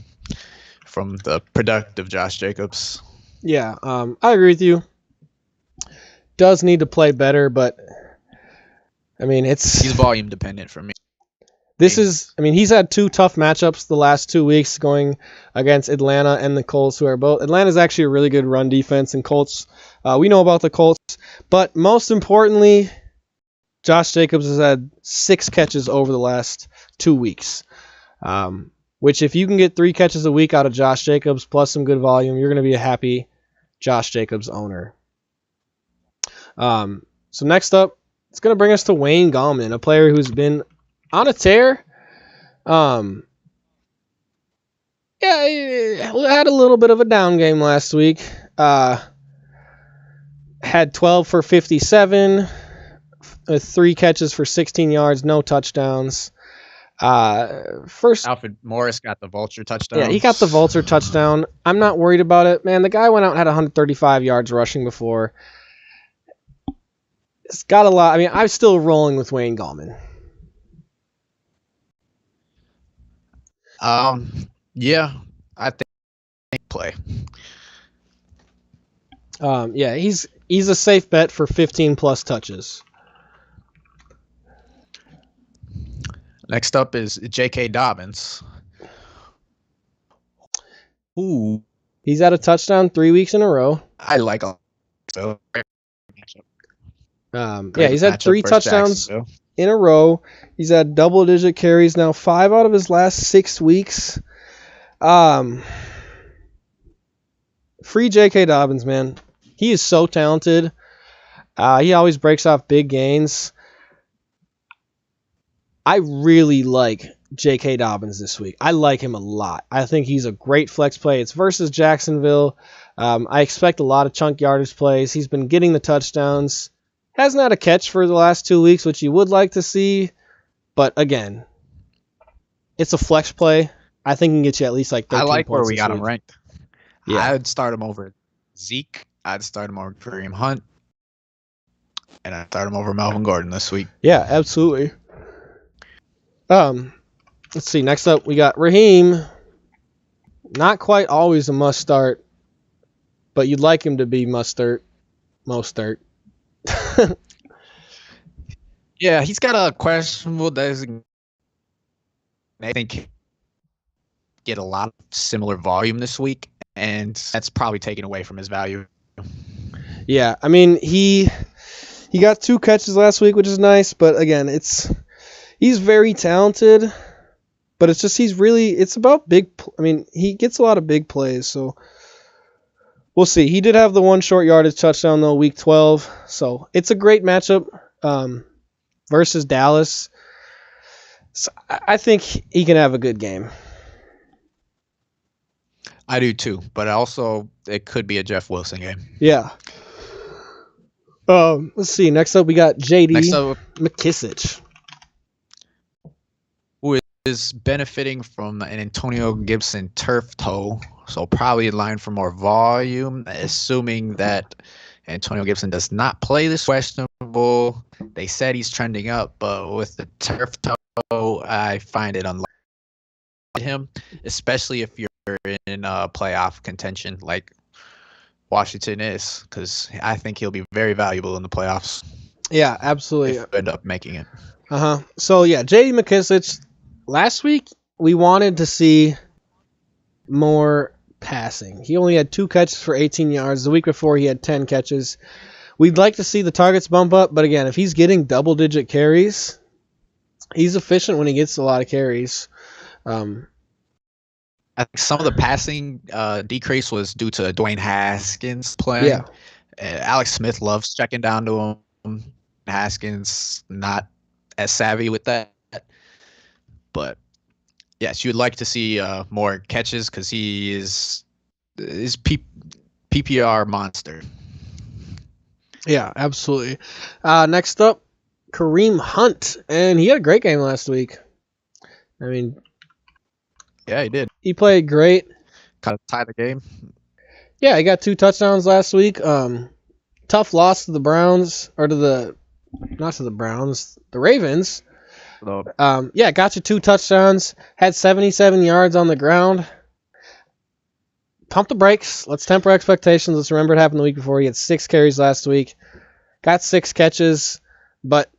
from the productive Josh Jacobs.
yeah, I agree with you. Does need to play better, but I mean,
He's volume dependent for me.
he's had two tough matchups the last 2 weeks going against Atlanta and the Colts, who are both. Atlanta's actually a really good run defense, and Colts, we know about the Colts. But most importantly, Josh Jacobs has had 6 catches over the last 2 weeks. Which, if you can get 3 catches a week out of Josh Jacobs plus some good volume, you're going to be a happy Josh Jacobs owner. So next up, it's going to bring us to Wayne Gallman, a player who's been on a tear. Yeah, he had a little bit of a down game last week. Had 12 for 57, 3 catches for 16 yards, no touchdowns. First,
Alfred Morris got the vulture touchdown.
yeah, he got the vulture touchdown. I'm not worried about it, man. The guy went out and had 135 yards rushing before. It's got a lot. I mean, I'm still rolling with Wayne Gallman.
Yeah, I think play.
Yeah, he's a safe bet for 15 plus touches.
Next up is J.K. Dobbins. Ooh,
He's had a touchdown 3 weeks in a row.
I like him. So,
yeah, he's had 3 touchdowns in a row. He's had double-digit carries now 5 out of his last 6 weeks. Free J.K. Dobbins, man. He is so talented. He always breaks off big gains. I really like J.K. Dobbins this week. I like him a lot. I think he's a great flex play. It's versus Jacksonville. I expect a lot of chunk yardage plays. He's been getting the touchdowns. Hasn't had a catch for the last 2 weeks, which you would like to see. But again, it's a flex play. I think he can get you at least like 13
I like
points
where we got him
week.
ranked.
Yeah.
I'd start him over Zeke. I'd start him over Kareem Hunt. And I'd start him over Melvin Gordon this week.
Yeah, absolutely. Let's see. Next up, we got Raheem. Not quite always a must start, but you'd like him to be must start. Most start.
Yeah, he's got a questionable designation. I think get a lot of similar volume this week, and that's probably taken away from his value.
Yeah, I mean he got 2 catches last week, which is nice, but again, he's very talented, but it's just it's about he gets a lot of big plays, so we'll see. He did have the 1 short yardage touchdown though, week 12, so it's a great matchup versus Dallas. So I think he can have a good game.
I do too, but also it could be a Jeff Wilson game.
Yeah. Let's see. Next up, we got JD
Next up
McKissic.
is benefiting from an Antonio Gibson turf toe, so probably in line for more volume, assuming that Antonio Gibson does not play this questionable. They said he's trending up, but with the turf toe, I find it unlikely him, especially if you're in playoff contention like Washington is, because I think he'll be very valuable in the playoffs.
Yeah, absolutely.
If you end up making it.
So yeah, JD McKissic. Last week we wanted to see more passing. He only had 2 catches for 18 yards. The week before he had 10 catches. We'd like to see the targets bump up, but again, if he's getting double-digit carries, he's efficient when he gets a lot of carries.
I think some of the passing decrease was due to Dwayne Haskins playing.
Yeah.
Alex Smith loves checking down to him. Haskins not as savvy with that. But Yes, you would like to see more catches because he is PPR monster.
Yeah, absolutely. Next up, Kareem Hunt, and he had a great game last week. I mean,
Yeah, he did.
he played great.
Kind of tie the game.
Yeah, he got 2 touchdowns last week. Tough loss to the Browns, or not to the Browns, the Ravens.
So,
Yeah, got you 2 touchdowns, had 77 yards on the ground. Pump the brakes. Let's temper expectations. Let's remember it happened the week before. He had 6 carries last week, got 6 catches, but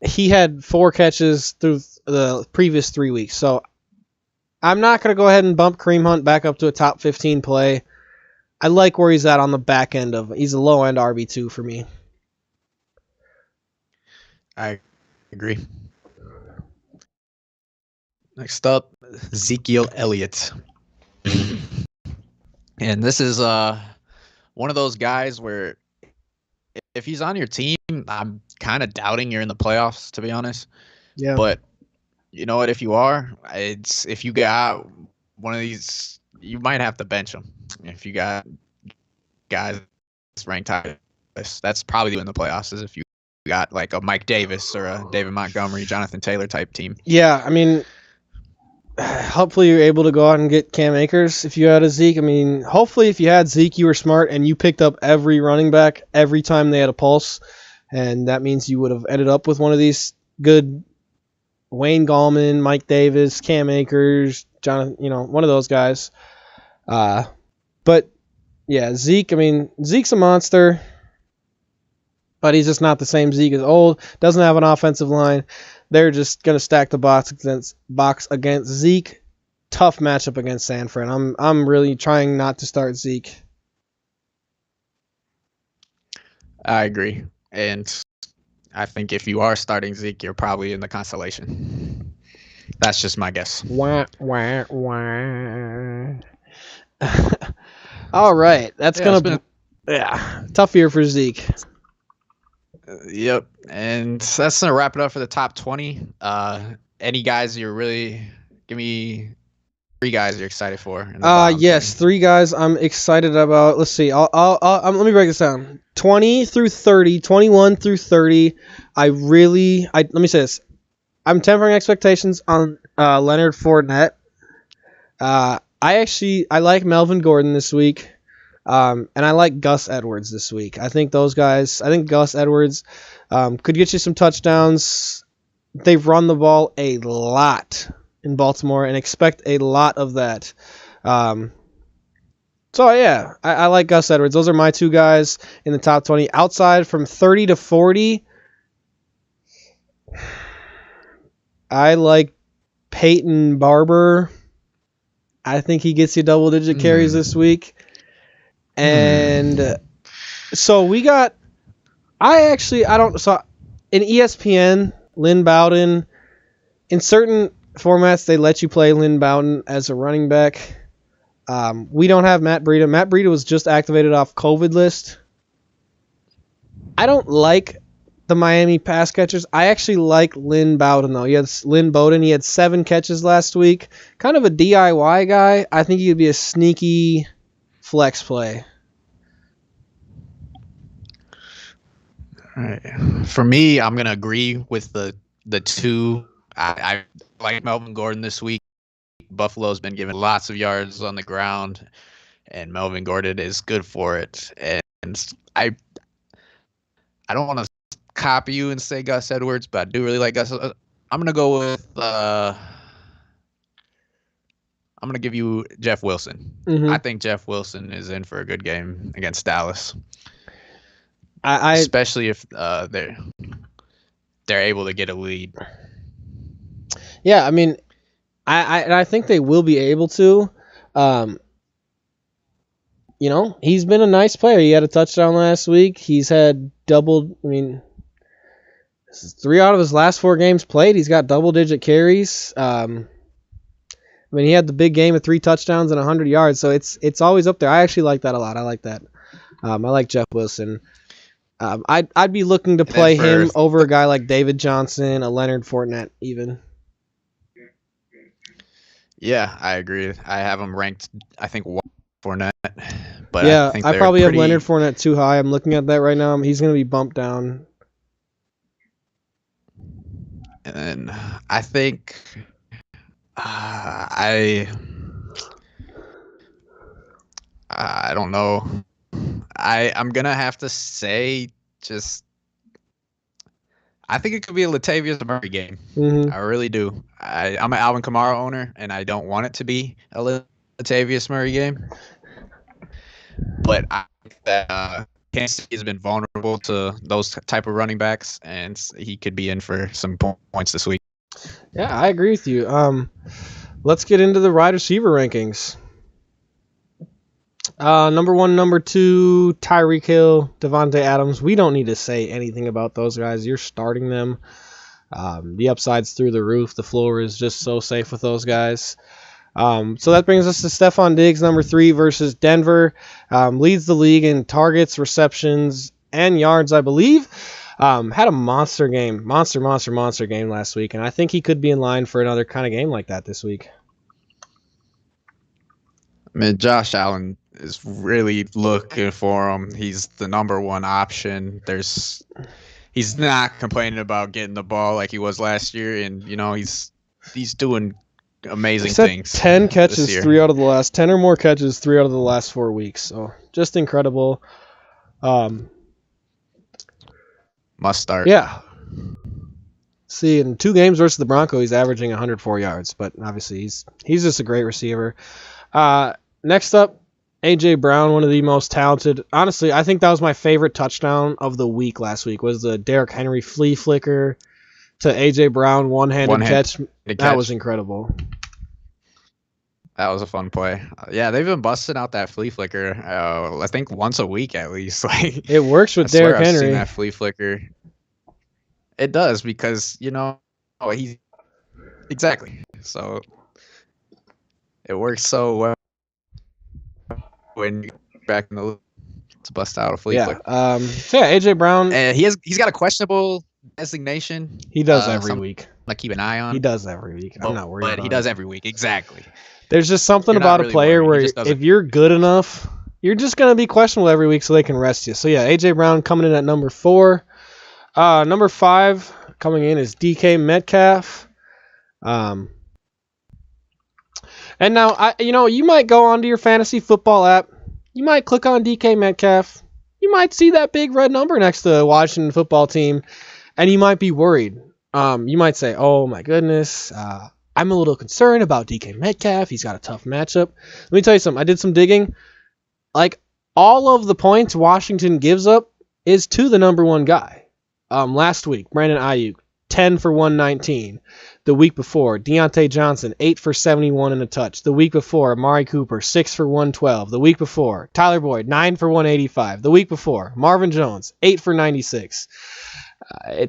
he had 4 catches through the previous 3 weeks. So I'm not going to go ahead and bump Kareem Hunt back up to a top 15 play. I like where he's at on the back end of. He's a low end RB2 for me.
I agree. Next up, Ezekiel Elliott. And this is one of those guys where if he's on your team, I'm kind of doubting you're in the playoffs, to be honest.
Yeah.
But you know what? If you are, if you got one of these, you might have to bench him. If you got guys ranked high, that's probably in the playoffs. Is if you got like a Mike Davis or a David Montgomery, Jonathan Taylor type team.
Yeah, I mean, hopefully you're able to go out and get Cam Akers if you had a Zeke. I mean, hopefully if you had Zeke, you were smart and you picked up every running back every time they had a pulse, and that means you would have ended up with one of these good Wayne Gallman, Mike Davis, Cam Akers, Jonathan, one of those guys. But yeah, Zeke, I mean, Zeke's a monster, but he's just not the same Zeke as old. Doesn't have an offensive line. They're just going to stack the box against Zeke. Tough matchup against San Fran. I'm really trying not to start Zeke.
I agree. And I think if you are starting Zeke, you're probably in the constellation. That's just my guess.
Wah, wah, wah. All right. That's going to be tough year for Zeke.
Yep. And that's going to wrap it up for the top 20. Any guys you're really give me 3 guys you're excited for?
Yes, 3 guys I'm excited about. Let's see. Let me break this down. 20 through 30, 21 through 30. Let me say this. I'm tempering expectations on Leonard Fournette. I like Melvin Gordon this week. And I like Gus Edwards this week. I think Gus Edwards could get you some touchdowns. They've run the ball a lot in Baltimore and expect a lot of that. So, yeah, I like Gus Edwards. Those are my 2 guys in the top 20. Outside from 30 to 40, I like Peyton Barber. I think he gets you double-digit carries this week. And so we got in ESPN, Lynn Bowden, in certain formats they let you play Lynn Bowden as a running back. We don't have Matt Breida. Matt Breida was just activated off COVID list. I don't like the Miami pass catchers. I actually like Lynn Bowden though. He had 7 catches last week. Kind of a DIY guy. I think he could be a sneaky flex play.
All right. For me, I'm gonna agree with the 2. I like Melvin Gordon this week. Buffalo's been given lots of yards on the ground, and Melvin Gordon is good for it. And I don't want to copy you and say Gus Edwards, but I do really like Gus. I'm gonna go with I'm going to give you Jeff Wilson.
Mm-hmm.
I think Jeff Wilson is in for a good game against Dallas.
I
especially if they're able to get a lead.
Yeah, I mean, I think they will be able to. He's been a nice player. He had a touchdown last week. He's had this is 3 out of his last 4 games played. He's got double-digit carries. He had the big game of 3 touchdowns and 100 yards, so it's always up there. I actually like that a lot. I like that. I like Jeff Wilson. I'd be looking to play him over a guy like David Johnson, a Leonard Fournette even.
Yeah, I agree. I have him ranked, I think, one Fournette, but I
Yeah,
think
I
they're
probably have Leonard
pretty.
Fournette too high. I'm looking at that right now. He's going to be bumped down.
And I think I I don't know. I'm gonna have to say just I think it could be a Latavius Murray game.
Hmm.
I really do. I'm an Alvin Kamara owner, and I don't want it to be a Latavius Murray game. But I think that Kansas City has been vulnerable to those type of running backs, and he could be in for some points this week.
Yeah, I agree with you. Let's get into the wide receiver rankings. Number one, number two, Tyreek Hill, Devontae Adams. We don't need to say anything about those guys. You're starting them. The upside's through the roof. The floor is just so safe with those guys. So that brings us to Stephon Diggs, number three, versus Denver. Leads the league in targets, receptions, and yards, I believe. Had a monster game, monster game last week, and I think he could be in line for another kind of game like that this week.
I mean, Josh Allen is really looking for him. He's the number one option. He's not complaining about getting the ball like he was last year, and he's doing amazing
He's had
things
10
this
catches,
year.
3 out of the last 10 or more catches, 3 out of the last 4 weeks. So just incredible.
Must start.
Yeah. See, in 2 games versus the Broncos, he's averaging 104 yards, but obviously he's just a great receiver. Next up, A.J. Brown, one of the most talented. Honestly, I think that was my favorite touchdown of the week last week, was the Derrick Henry flea flicker to A.J. Brown, one-handed catch. That was incredible.
That was a fun play. Yeah, they've been busting out that flea flicker. I think once a week at least. Like
It works with
I swear
Derrick
I've seen
Henry.
that flea flicker. It does because he's exactly. So it works so well when you get back in the loop to bust out a flea flicker.
So yeah, AJ Brown.
And he's got a questionable designation.
He does every week.
I keep an eye on.
He does every week. I'm not worried about it.
But he does every week, exactly.
There's just something about a player where if you're good enough, you're just going to be questionable every week so they can rest you. So yeah, A.J. Brown coming in at number 4. Number 5 coming in is DK Metcalf. And now, you might go onto your fantasy football app. You might click on DK Metcalf. You might see that big red number next to the Washington football team, and you might be worried. You might say, oh my goodness, I'm a little concerned about DK Metcalf. He's got a tough matchup. Let me tell you something. I did some digging. Like, all of the points Washington gives up is to the number 1 guy. Last week, Brandon Ayuk, 10 for 119. The week before, Deontay Johnson, 8 for 71 and a touch. The week before, Amari Cooper, 6 for 112. The week before, Tyler Boyd, 9 for 185. The week before, Marvin Jones, 8 for 96. They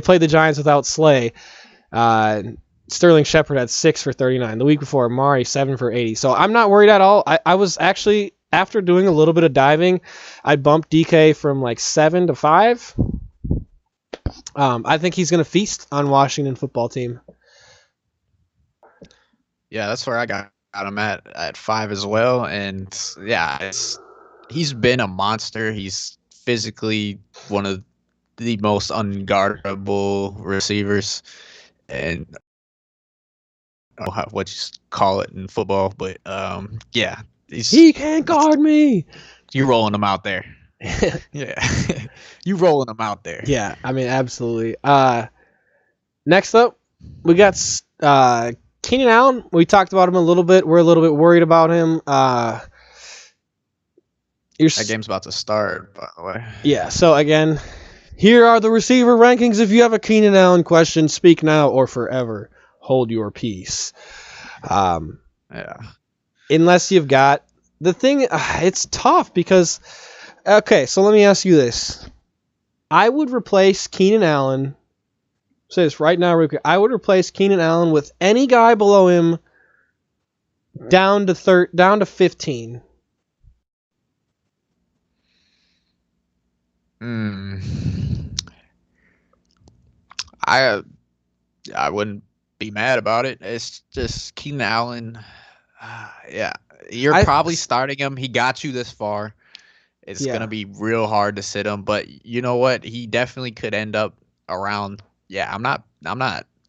played the Giants without Slay. Sterling Shepard had 6 for 39. The week before, Amari, 7 for 80. So I'm not worried at all. I was actually, after doing a little bit of diving, I bumped DK from like 7 to 5. I think he's going to feast on Washington football team.
Yeah, that's where I got him at 5 as well. And yeah, he's been a monster. He's physically one of the most unguardable receivers, and I don't know what you call it in football, but yeah,
he can't guard me.
You rolling him out there? Yeah, you rolling him out there?
Yeah, I mean, absolutely. Next up, we got Keenan Allen. We talked about him a little bit. We're a little bit worried about him.
That game's about to start, by the way.
Yeah. So again, here are the receiver rankings. If you have a Keenan Allen question, speak now or forever hold your peace.
Yeah.
Unless you've got the thing, it's tough because. Okay, so let me ask you this: I would replace Keenan Allen. Say this right now, real quick. I would replace Keenan Allen with any guy below him, down to 15.
I wouldn't be mad about it. It's just Keenan Allen. Yeah, you're
I
probably starting him. He got you this far. It's
yeah.
gonna be real hard to sit him, but you know what? He definitely could end up around. Yeah, I'm not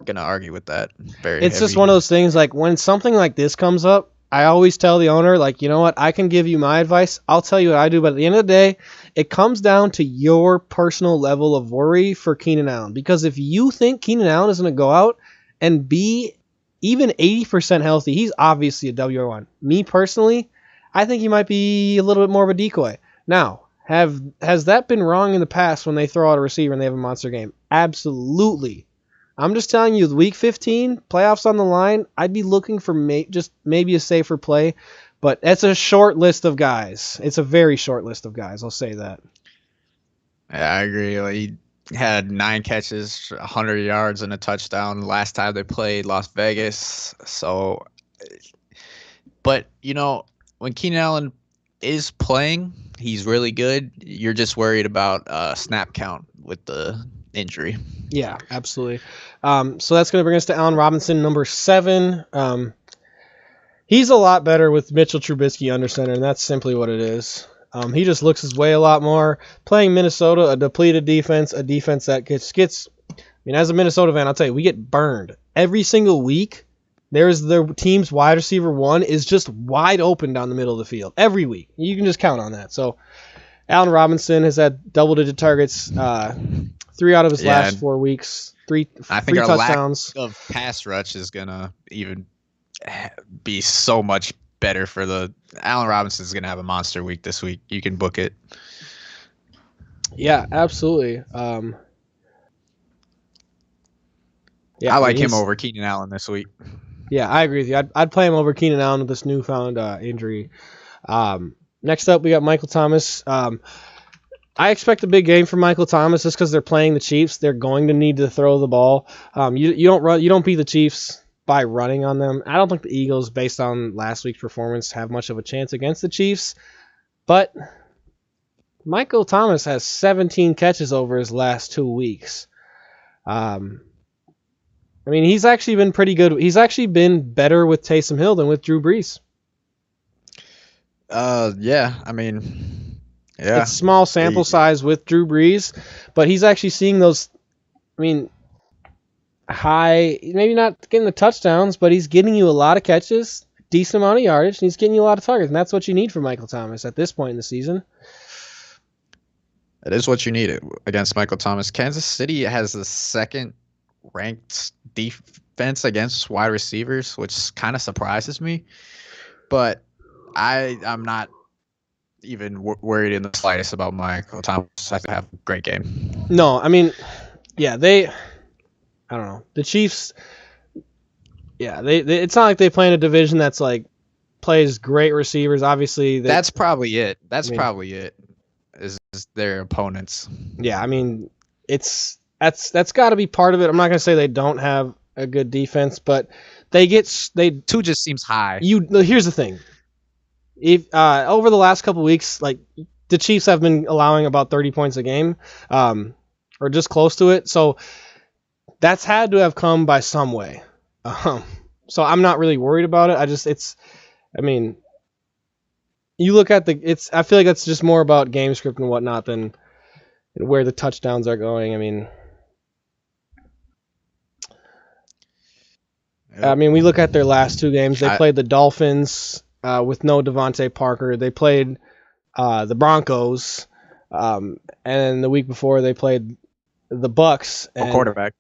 gonna argue with that. Very
It's just
heavy.
one of those things like when something like this comes up, I always tell the owner, like, you know what, I can give you my advice. I'll tell you what I do, but at the end of the day, it comes down to your personal level of worry for Keenan Allen. Because if you think Keenan Allen is going to go out and be even 80% healthy, he's obviously a WR1. Me personally, I think he might be a little bit more of a decoy. Now, has that been wrong in the past when they throw out a receiver and they have a monster game? Absolutely. I'm just telling you, week 15, playoffs on the line, I'd be looking for just maybe a safer play, but it's a short list of guys. It's a very short list of guys, I'll say that.
Yeah, I agree. Like, he had 9 catches, 100 yards, and a touchdown last time they played Las Vegas. So, but when Keenan Allen is playing, he's really good. You're just worried about snap count with the injury.
Yeah, absolutely. So that's going to bring us to Allen Robinson, number 7. He's a lot better with Mitchell Trubisky under center, and that's simply what it is. He just looks his way a lot more. Playing Minnesota, a depleted defense, a defense that gets. I mean, as a Minnesota fan, I'll tell you, we get burned every single week. There's the team's wide receiver 1 is just wide open down the middle of the field every week. You can just count on that. So, Allen Robinson has had double-digit targets 3 out of his last 4 weeks. Three touchdowns.
Lack of pass rush is gonna even be so much better for the Allen Robinson is gonna have a monster week this week. You can book it.
Yeah, absolutely.
I like him over Keenan Allen this week.
Yeah, I agree with you. I'd play him over Keenan Allen with this newfound injury. Next up, we got Michael Thomas. I expect a big game from Michael Thomas just because they're playing the Chiefs. They're going to need to throw the ball. You don't beat the Chiefs by running on them. I don't think the Eagles, based on last week's performance, have much of a chance against the Chiefs. But Michael Thomas has 17 catches over his last 2 weeks. I mean, he's actually been pretty good. He's actually been better with Taysom Hill than with Drew Brees.
Yeah. I mean, yeah.
It's small sample size with Drew Brees, but he's actually seeing those. I mean, high, maybe not getting the touchdowns, but he's getting you a lot of catches, decent amount of yardage, and he's getting you a lot of targets, and that's what you need from Michael Thomas at this point in the season.
It is what you need against Michael Thomas. Kansas City has the second ranked defense against wide receivers, which kind of surprises me. But I'm not even worried in the slightest about Michael Thomas. I have a great game.
No, I mean, yeah, I don't know. The Chiefs, yeah, they it's not like they play in a division that's like plays great receivers. Obviously,
that's probably it. Probably it. Is their opponents.
Yeah, I mean, that's got to be part of it. I'm not gonna say they don't have a good defense, but they 2
just seems high.
Here's the thing. If over the last couple of weeks, like the Chiefs have been allowing about 30 points a game, or just close to it. So that's had to have come by some way. So I'm not really worried about it. I mean, you look at I feel like that's just more about game script and whatnot than where the touchdowns are going. I mean, we look at their last 2 games. They played the Dolphins with no Devontae Parker. They played the Broncos, and the week before they played the Bucks.
And, quarterback.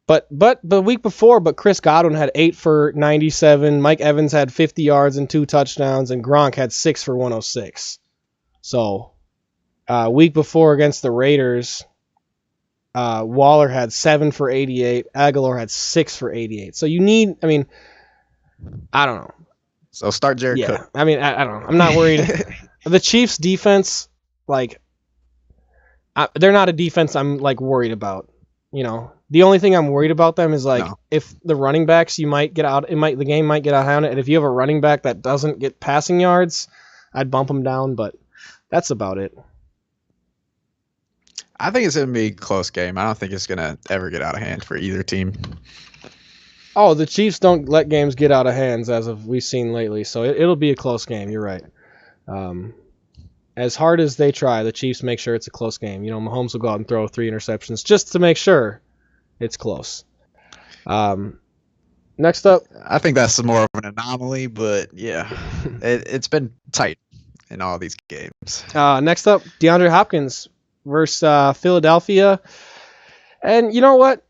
But the week before, Chris Godwin had 8 for 97. Mike Evans had 50 yards and 2 touchdowns, and Gronk had 6 for 106. So, week before against the Raiders, Waller had 7 for 88. Aguilar had 6 for 88. So you need, I mean, I don't know.
So start Jared Cook.
I mean, I don't know. I'm not worried. The Chiefs' defense, like, they're not a defense I'm like worried about. The only thing I'm worried about them is like if the running backs the game might get out of it. And if you have a running back that doesn't get passing yards, I'd bump them down. But that's about it.
I think it's gonna be a close game. I don't think it's gonna ever get out of hand for either team.
Oh, the Chiefs don't let games get out of hands as of we've seen lately, so it'll be a close game. You're right. Um, as hard as they try, the Chiefs make sure it's a close game. Mahomes will go out and throw 3 interceptions just to make sure it's close. Next up,
I think that's more of an anomaly, but yeah, it's been tight in all these games.
next up, DeAndre Hopkins versus Philadelphia, and you know what?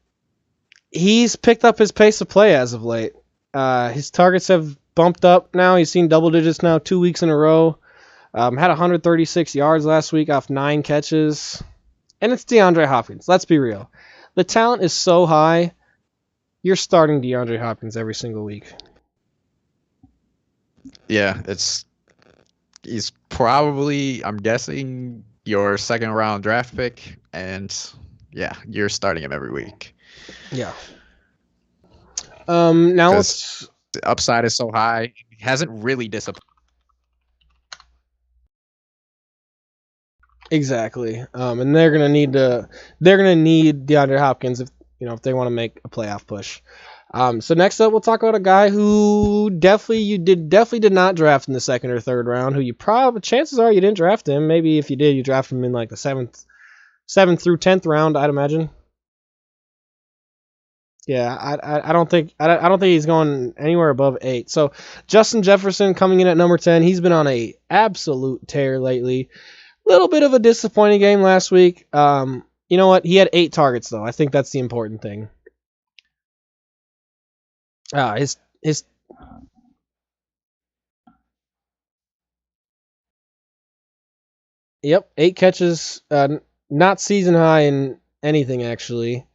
He's picked up his pace of play as of late. His targets have bumped up now. He's seen double digits now 2 weeks in a row. Had 136 yards last week off 9 catches. And it's DeAndre Hopkins. Let's be real. The talent is so high, you're starting DeAndre Hopkins every single week.
Yeah, he's probably, I'm guessing, your second round draft pick, and yeah, you're starting him every week.
Yeah. Now
the upside is so high. He hasn't really disappointed.
Exactly. And they're gonna need DeAndre Hopkins if they want to make a playoff push. So next up, we'll talk about a guy who definitely did not draft in the second or third round. Who chances are you didn't draft him. Maybe if you did, you drafted him in like the seventh through 10th round, I'd imagine. Yeah, I don't think he's going anywhere above 8. So Justin Jefferson coming in at number 10. He's been on a absolute tear lately. Little bit of a disappointing game last week. You know what? He had 8 targets though. I think that's the important thing. His Yep, 8 catches. Not season high in anything actually,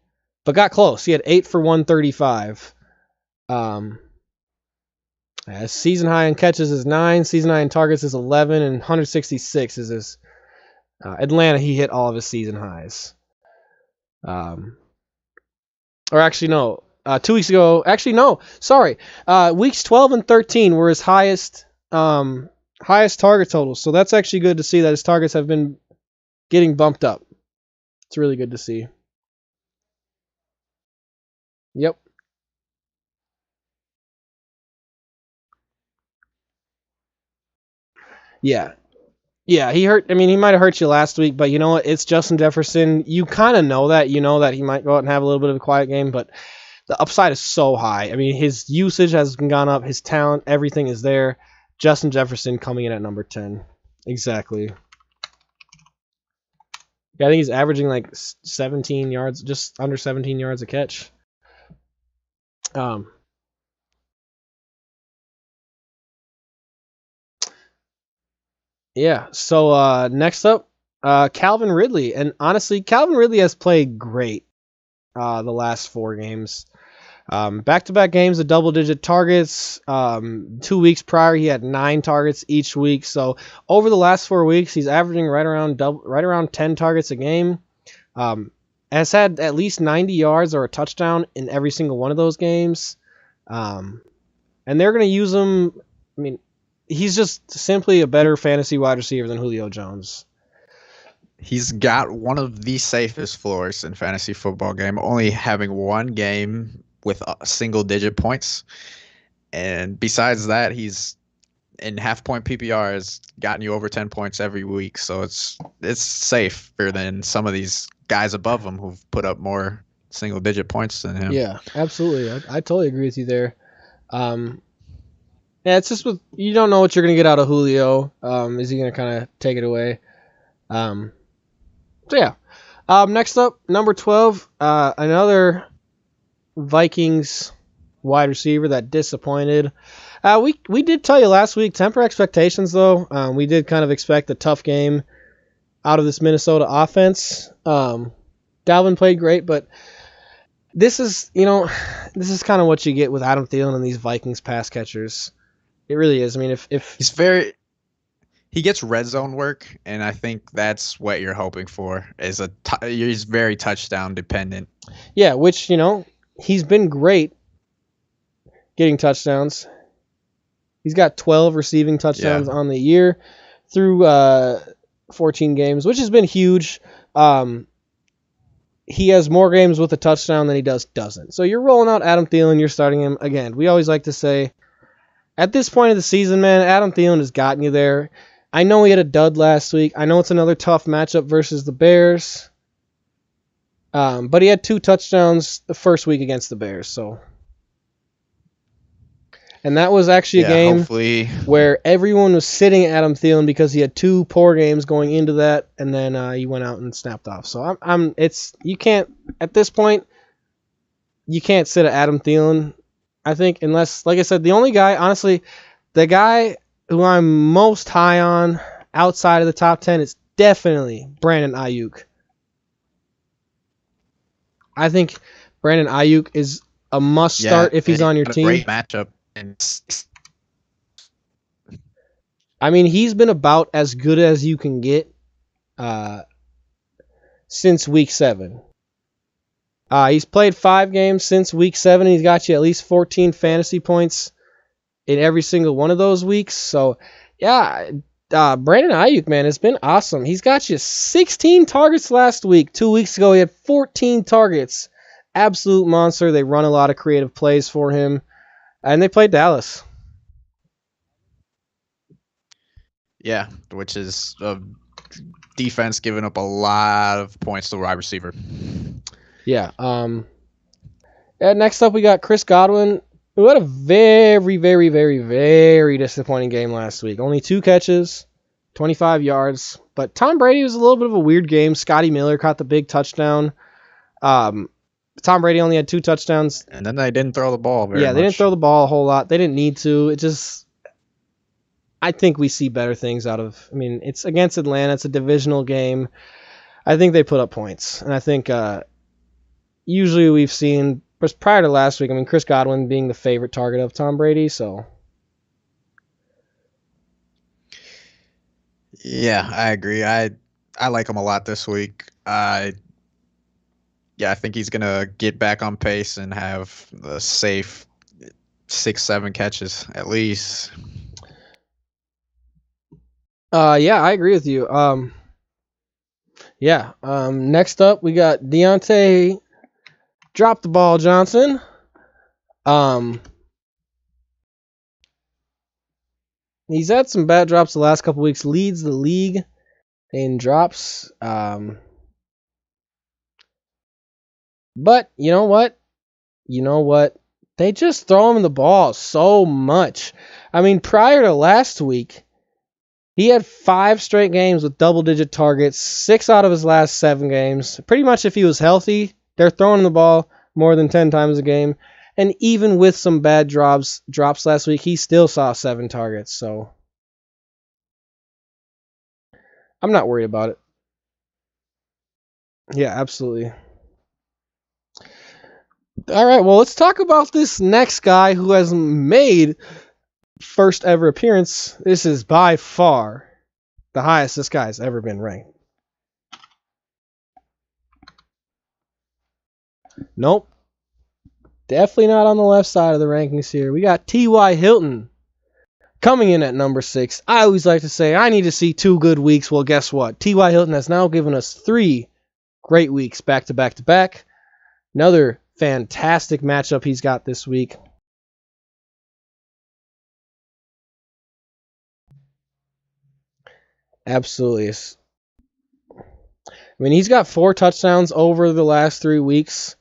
but got close. He had 8 for 135. Season high in catches is 9. Season high in targets is 11, and 166 is his. Atlanta, he hit all of his season highs. Or actually, no. 2 weeks ago, actually, no. Sorry. Weeks 12 and 13 were his highest target totals. So that's actually good to see that his targets have been getting bumped up. It's really good to see. Yep. Yeah. Yeah, he hurt. I mean, he might have hurt you last week, but you know what? It's Justin Jefferson. You kind of know that. You know that he might go out and have a little bit of a quiet game, but the upside is so high. I mean, his usage has gone up. His talent, everything is there. Justin Jefferson coming in at number 10. Exactly. Yeah, I think he's averaging like 17 yards, just under 17 yards a catch. Yeah. So next up, Calvin Ridley, and honestly, Calvin Ridley has played great the last 4 games. Back-to-back games of double-digit targets. 2 weeks prior, he had 9 targets each week. So over the last 4 weeks, he's averaging right around 10 targets a game. Has had at least 90 yards or a touchdown in every single one of those games. And they're going to use him. I mean, he's just simply a better fantasy wide receiver than Julio Jones.
He's got one of the safest floors in fantasy football game, only having 1 game with single-digit points. And besides that, he's in half-point PPR has gotten you over 10 points every week. So it's safer than some of these guys above him who've put up more single-digit points than him.
Yeah, absolutely. I totally agree with you there. Yeah, it's just you don't know what you're going to get out of Julio. Is he going to kind of take it away? So yeah. Next up, number 12, another Vikings wide receiver that disappointed. We did tell you last week, temper expectations though. We did kind of expect a tough game out of this Minnesota offense. Dalvin played great, but this is kind of what you get with Adam Thielen and these Vikings pass catchers. It really is. I mean, if
he gets red zone work, and I think that's what you're hoping for. He's very touchdown dependent.
Yeah, which he's been great getting touchdowns. He's got 12 receiving touchdowns on the year through 14 games, which has been huge. he has more games with a touchdown than he doesn't. So you're rolling out Adam Thielen, you're starting him again. We always like to say, at this point of the season, man, Adam Thielen has gotten you there. I know he had a dud last week. I know it's another tough matchup versus the Bears. But he had 2 touchdowns the first week against the Bears. And that was actually a game where everyone was sitting Adam Thielen because he had 2 poor games going into that, and then he went out and snapped off. So you can't at this point, you can't sit Adam Thielen, I think, unless, like I said, the only guy, honestly, the guy who I'm most high on outside of the top 10 is definitely Brandon Ayuk. I think Brandon Ayuk is a must start if he's on your team.
Great matchup.
I mean, he's been about as good as you can get since week 7. He's played 5 games since week 7. He's got you at least 14 fantasy points in every single one of those weeks. So, yeah, Brandon Ayuk, man, it's been awesome. He's got you 16 targets last week. 2 weeks ago, he had 14 targets. Absolute monster. They run a lot of creative plays for him. And they played Dallas.
Yeah, which is a defense giving up a lot of points to the wide receiver.
Yeah. Next up, we got Chris Godwin, who had a very, very, very, very disappointing game last week. Only 2 catches, 25 yards. But Tom Brady was a little bit of a weird game. Scotty Miller caught the big touchdown. Tom Brady only had 2 touchdowns.
And then they didn't throw the ball very much.
They didn't throw the ball a whole lot. They didn't need to. I think we see better things out of, it's against Atlanta. It's a divisional game. I think they put up points. And I think usually we've seen, prior to last week, Chris Godwin being the favorite target of Tom Brady, so.
Yeah, I agree. I like him a lot this week. I think he's going to get back on pace and have the safe 6-7 catches at least.
I agree with you. Next up, we got Deontay Drop the Ball Johnson. He's had some bad drops the last couple weeks. Leads the league in drops. But you know what? They just throw him the ball so much. Prior to last week, he had 5 straight games with double-digit targets, 6 out of his last 7 games. Pretty much if he was healthy, they're throwing him the ball more than 10 times a game. And even with some bad drops last week, he still saw 7 targets. So I'm not worried about it. Yeah, absolutely. All right, well, let's talk about this next guy who has made first ever appearance. This is by far the highest this guy's ever been ranked. Nope. Definitely not on the left side of the rankings here. We got T.Y. Hilton coming in at number 6. I always like to say I need to see 2 good weeks. Well, guess what? T.Y. Hilton has now given us 3 great weeks back to back to back. Another fantastic matchup he's got this week. Absolutely. He's got 4 touchdowns over the last 3 weeks.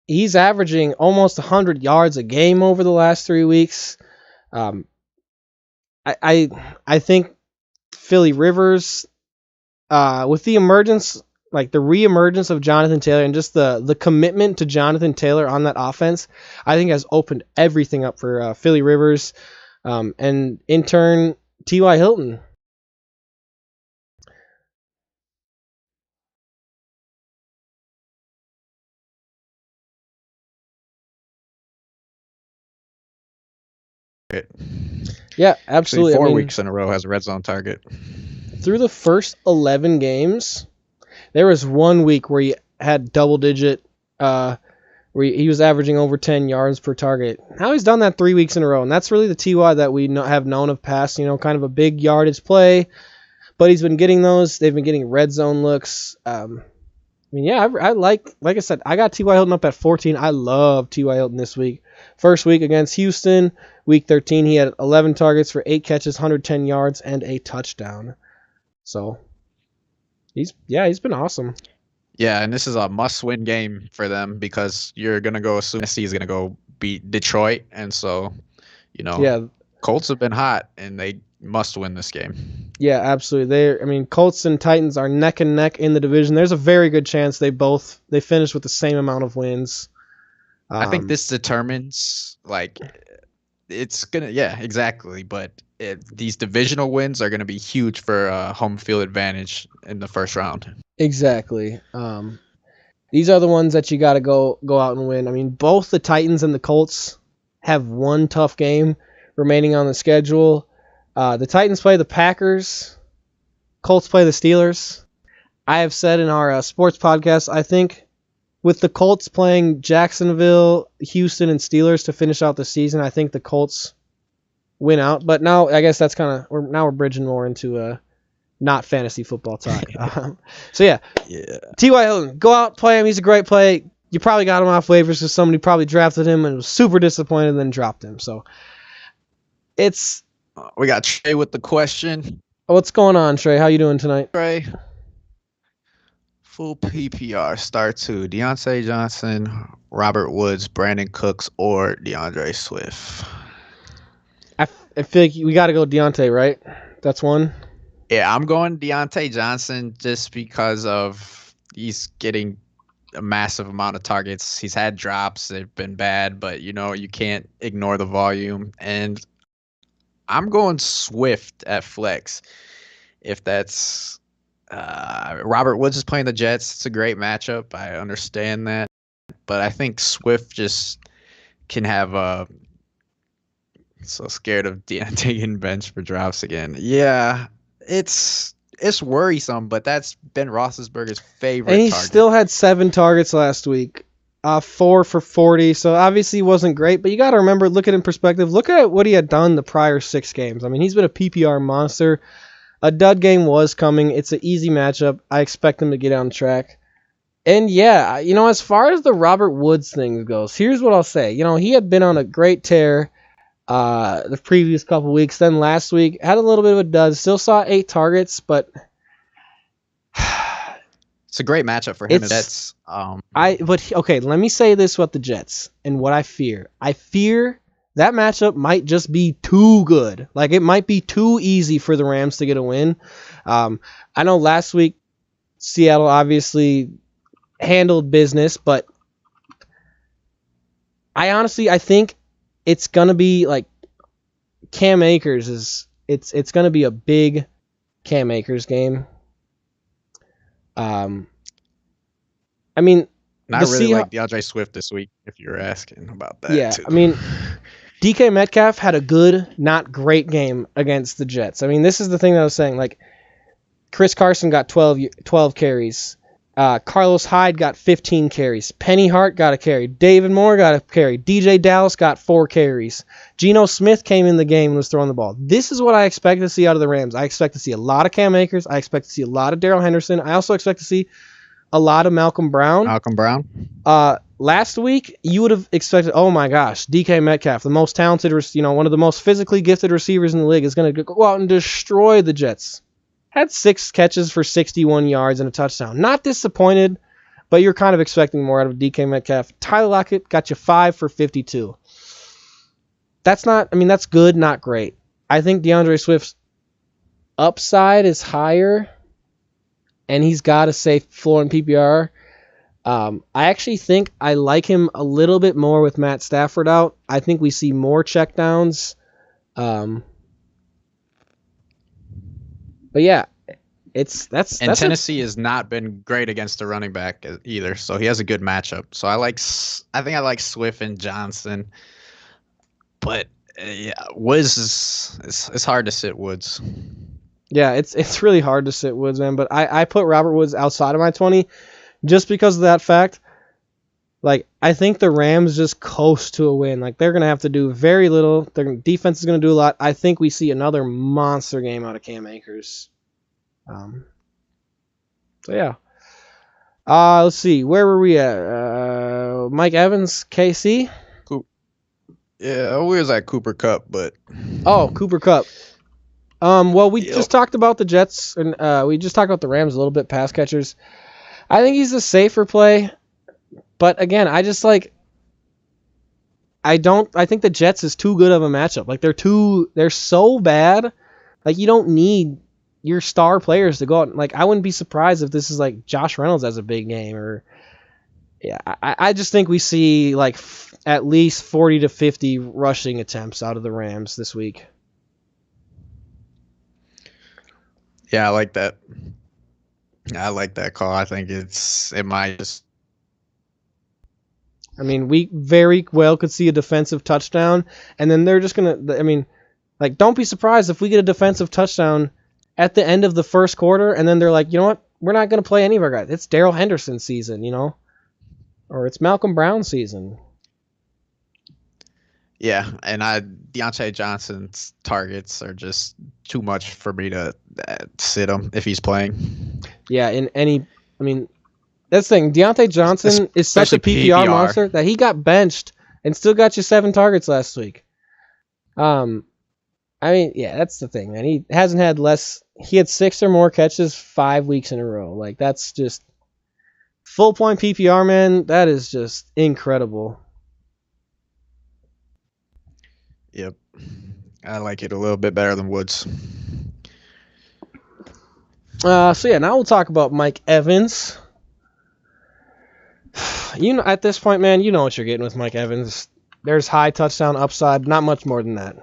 He's averaging almost 100 yards a game over the last 3 weeks. I think Philly Rivers, with the emergence, the re-emergence of Jonathan Taylor and just the commitment to Jonathan Taylor on that offense, I think has opened everything up for Philly Rivers, and in turn, T.Y. Hilton. Yeah, absolutely.
4 weeks in a row has a red zone target.
Through the first 11 games, there was 1 week where he had double-digit, where he was averaging over 10 yards per target. Now he's done that 3 weeks in a row, and that's really the T.Y. that we have known of past, kind of a big yardage play. But he's been getting those. They've been getting red zone looks. mean, yeah, I like I said, I got T.Y. Hilton up at 14. I love T.Y. Hilton this week. First week against Houston, week 13, he had 11 targets for 8 catches, 110 yards, and a touchdown. So, he's been awesome.
Yeah, and this is a must-win game for them because you're gonna go assume Tennessee is gonna go beat Detroit, and so
Yeah,
Colts have been hot and they must win this game.
yeah, absolutely. Colts and Titans are neck and neck in the division. There's a very good chance they finish with the same amount of wins.
I think this determines it's gonna exactly, but these divisional wins are gonna be huge for home field advantage in the first round.
Exactly. These are the ones that you got to go out and win. I mean, both the Titans and the Colts have one tough game remaining on the schedule. The Titans play the Packers. Colts play the Steelers. I have said in our sports podcast, I think with the Colts playing Jacksonville, Houston, and Steelers to finish out the season, I think the Colts win out. But now I guess that's we're bridging more into not fantasy football talk. So yeah. T.Y. Hilton, go out, play him. He's a great play. You probably got him off waivers because somebody probably drafted him and was super disappointed and then dropped him. So it's...
We got Trey with the question.
What's going on, Trey? How you doing tonight?
Trey, full PPR start to Deontay Johnson, Robert Woods, Brandon Cooks, or DeAndre Swift.
I feel like we got to go Deontay, right? That's one.
Yeah, I'm going Deontay Johnson just because of he's getting a massive amount of targets. He's had drops. They've been bad, but you can't ignore the volume. And I'm going Swift at flex. If that's Robert Woods is playing the Jets, it's a great matchup. I understand that, but I think Swift just can have so scared of Deontay getting benched for drops again. Yeah, it's worrisome, but that's Ben Roethlisberger's favorite.
And he
target.
Still had 7 targets last week. 4 for 40, so obviously he wasn't great, but you got to remember, look at it in perspective. Look at what he had done the prior 6 games. I mean, he's been a PPR monster. A dud game was coming. It's an easy matchup. I expect him to get on track. And yeah, as far as the Robert Woods thing goes, here's what I'll say. He had been on a great tear the previous couple weeks. Then last week, had a little bit of a dud. Still saw 8 targets, but...
It's a great matchup for him. Jets.
Okay, let me say this about the Jets and what I fear. I fear that matchup might just be too good. Like, it might be too easy for the Rams to get a win. I know last week Seattle obviously handled business, but I think it's gonna be like Cam Akers it's gonna be a big Cam Akers game. I mean,
not really like DeAndre Swift this week, if you're asking about that.
Yeah,
too.
I mean, DK Metcalf had a good, not great game against the Jets. I mean, this is the thing that I was saying. Like, Chris Carson got 12 carries. Carlos Hyde got 15 carries. Penny Hart got a carry. David Moore got a carry. DJ Dallas got 4 carries. Geno Smith came in the game and was throwing the ball. This is what I expect to see out of the Rams. I expect to see a lot of Cam Akers. I expect to see a lot of Darrell Henderson. I also expect to see a lot of Malcolm Brown. Last week, you would have expected, oh my gosh, DK Metcalf, the most talented, one of the most physically gifted receivers in the league, is going to go out and destroy the Jets. Had 6 catches for 61 yards and a touchdown. Not disappointed, but you're kind of expecting more out of DK Metcalf. Tyler Lockett got you 5 for 52. That's good, not great. I think DeAndre Swift's upside is higher, and he's got a safe floor in PPR. I actually think I like him a little bit more with Matt Stafford out. I think we see more checkdowns. But yeah,
Tennessee has not been great against the running back either, so he has a good matchup. So I think I like Swift and Johnson, but Woods it's hard to sit Woods.
Yeah, it's really hard to sit Woods, man. But I put Robert Woods outside of my 20 just because of that fact. Like, I think the Rams just coast to a win. Like, they're going to have to do very little. Their defense is going to do a lot. I think we see another monster game out of Cam Akers. So, yeah. Let's see. Where were we at? Mike Evans, KC.
Yeah, we was at Cooper Cup, but
Oh, Cooper Cup. Well, we
Yep.
just talked about the Jets, and we just talked about the Rams a little bit. Pass catchers. I think he's a safer play, but again, I just like. I think the Jets is too good of a matchup. Like they're so bad. Like you don't need your star players to go out. Like I wouldn't be surprised if this is like Josh Reynolds has a big game, or yeah. I just think we see like at least 40 to 50 rushing attempts out of the Rams this week.
yeah, I like that. I like that call. I think it might just.
I mean, we very well could see a defensive touchdown, and then they're just gonna. I mean, like, don't be surprised if we get a defensive touchdown at the end of the first quarter, and then they're like, you know what? We're not gonna play any of our guys. It's Darrell Henderson's season, or it's Malcolm Brown's season.
Yeah, and Deontay Johnson's targets are just too much for me to sit him if he's playing.
Yeah, I mean, that's the thing. Deontay Johnson is such a
Especially
PPR
PPR.
monster that he got benched and still got you 7 targets last week. I mean, yeah, that's the thing, man. He hasn't had less. He had 6 or more catches 5 weeks in a row. Like that's just full point PPR, man. That is just incredible.
Yep, I like it a little bit better than Woods.
So yeah, now we'll talk about Mike Evans. At this point, man, you know what you're getting with Mike Evans. There's high touchdown upside, not much more than that.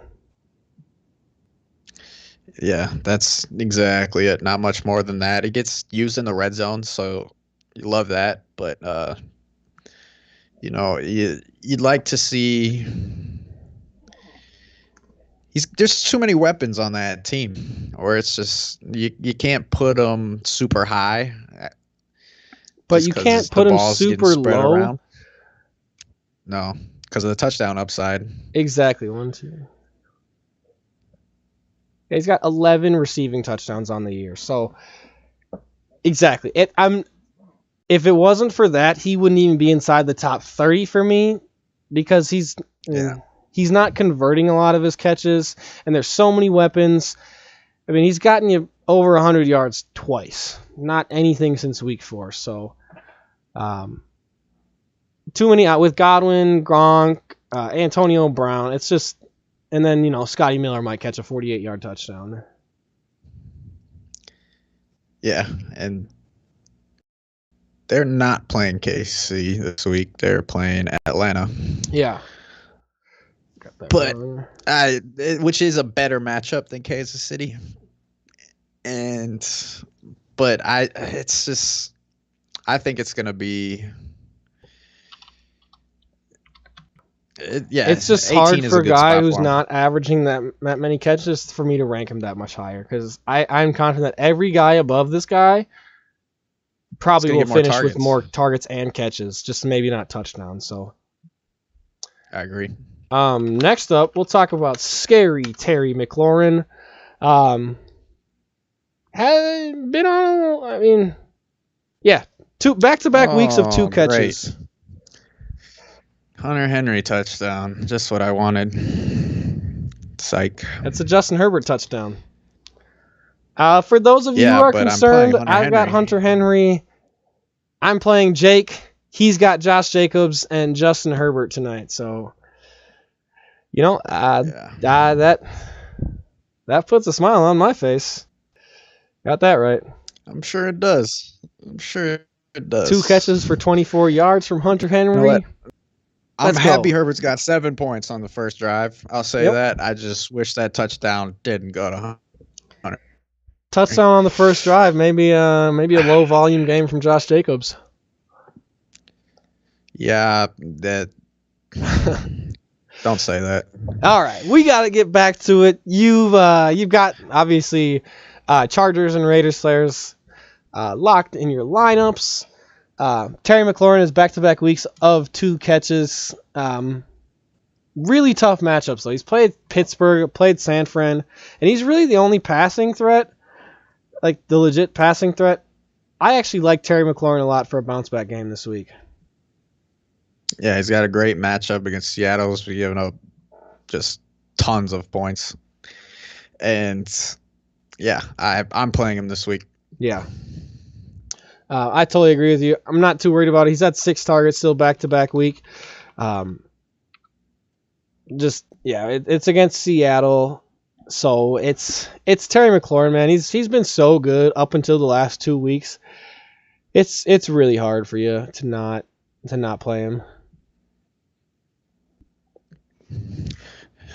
Yeah, that's exactly it. Not much more than that. It gets used in the red zone, so you love that. But you'd like to see. There's too many weapons on that team, or it's just you can't put them super high.
But you can't put him super low.
Around. No, because of the touchdown upside.
Exactly. 1, 2. Yeah, he's got 11 receiving touchdowns on the year. So exactly. If it wasn't for that, he wouldn't even be inside the top 30 for me because he's not converting a lot of his catches, and there's so many weapons. I mean, he's gotten you over 100 yards twice. Not anything since week 4. So, too many with Godwin, Gronk, Antonio Brown. It's just, and then Scotty Miller might catch a 48-yard touchdown.
Yeah, and they're not playing KC this week. They're playing Atlanta.
Yeah.
But which is a better matchup than Kansas City. But I think it's gonna be.
It's just hard for a guy who's not averaging that many catches for me to rank him that much higher because I'm confident that every guy above this guy probably will finish with more targets and catches, just maybe not touchdowns. So
I agree.
Next up, we'll talk about scary Terry McLaurin. Had been on, I mean, yeah, 2 back-to-back weeks of 2 catches.
Great. Hunter Henry touchdown, just what I wanted. Psych.
That's a Justin Herbert touchdown. For those of you who are concerned, I've got Hunter Henry. I'm playing Jake. He's got Josh Jacobs and Justin Herbert tonight. So, that puts a smile on my face. Got that right.
I'm sure it does.
2 catches for 24 yards from Hunter Henry.
You know what? I'm happy Herbert's got 7 points on the first drive. I'll say that. I just wish that touchdown didn't go to Hunter.
Touchdown on the first drive. Maybe a low volume game from Josh Jacobs.
Yeah, that. Don't say that.
All right, we got to get back to it. You've got obviously Chargers and Raiders players locked in your lineups. Terry McLaurin has back-to-back weeks of 2 catches. Really tough matchups, though. He's played Pittsburgh, played San Fran, and he's really the only passing threat, like the legit passing threat I actually like Terry McLaurin a lot for a bounce back game this week.
Yeah, he's got a great matchup against Seattle. He's giving up just tons of points. And yeah, I'm playing him this week.
Yeah. I totally agree with you. I'm not too worried about it. He's had 6 targets still back-to-back week. It's against Seattle. So it's Terry McLaurin, man. He's been so good up until the last 2 weeks. It's really hard for you to not play him.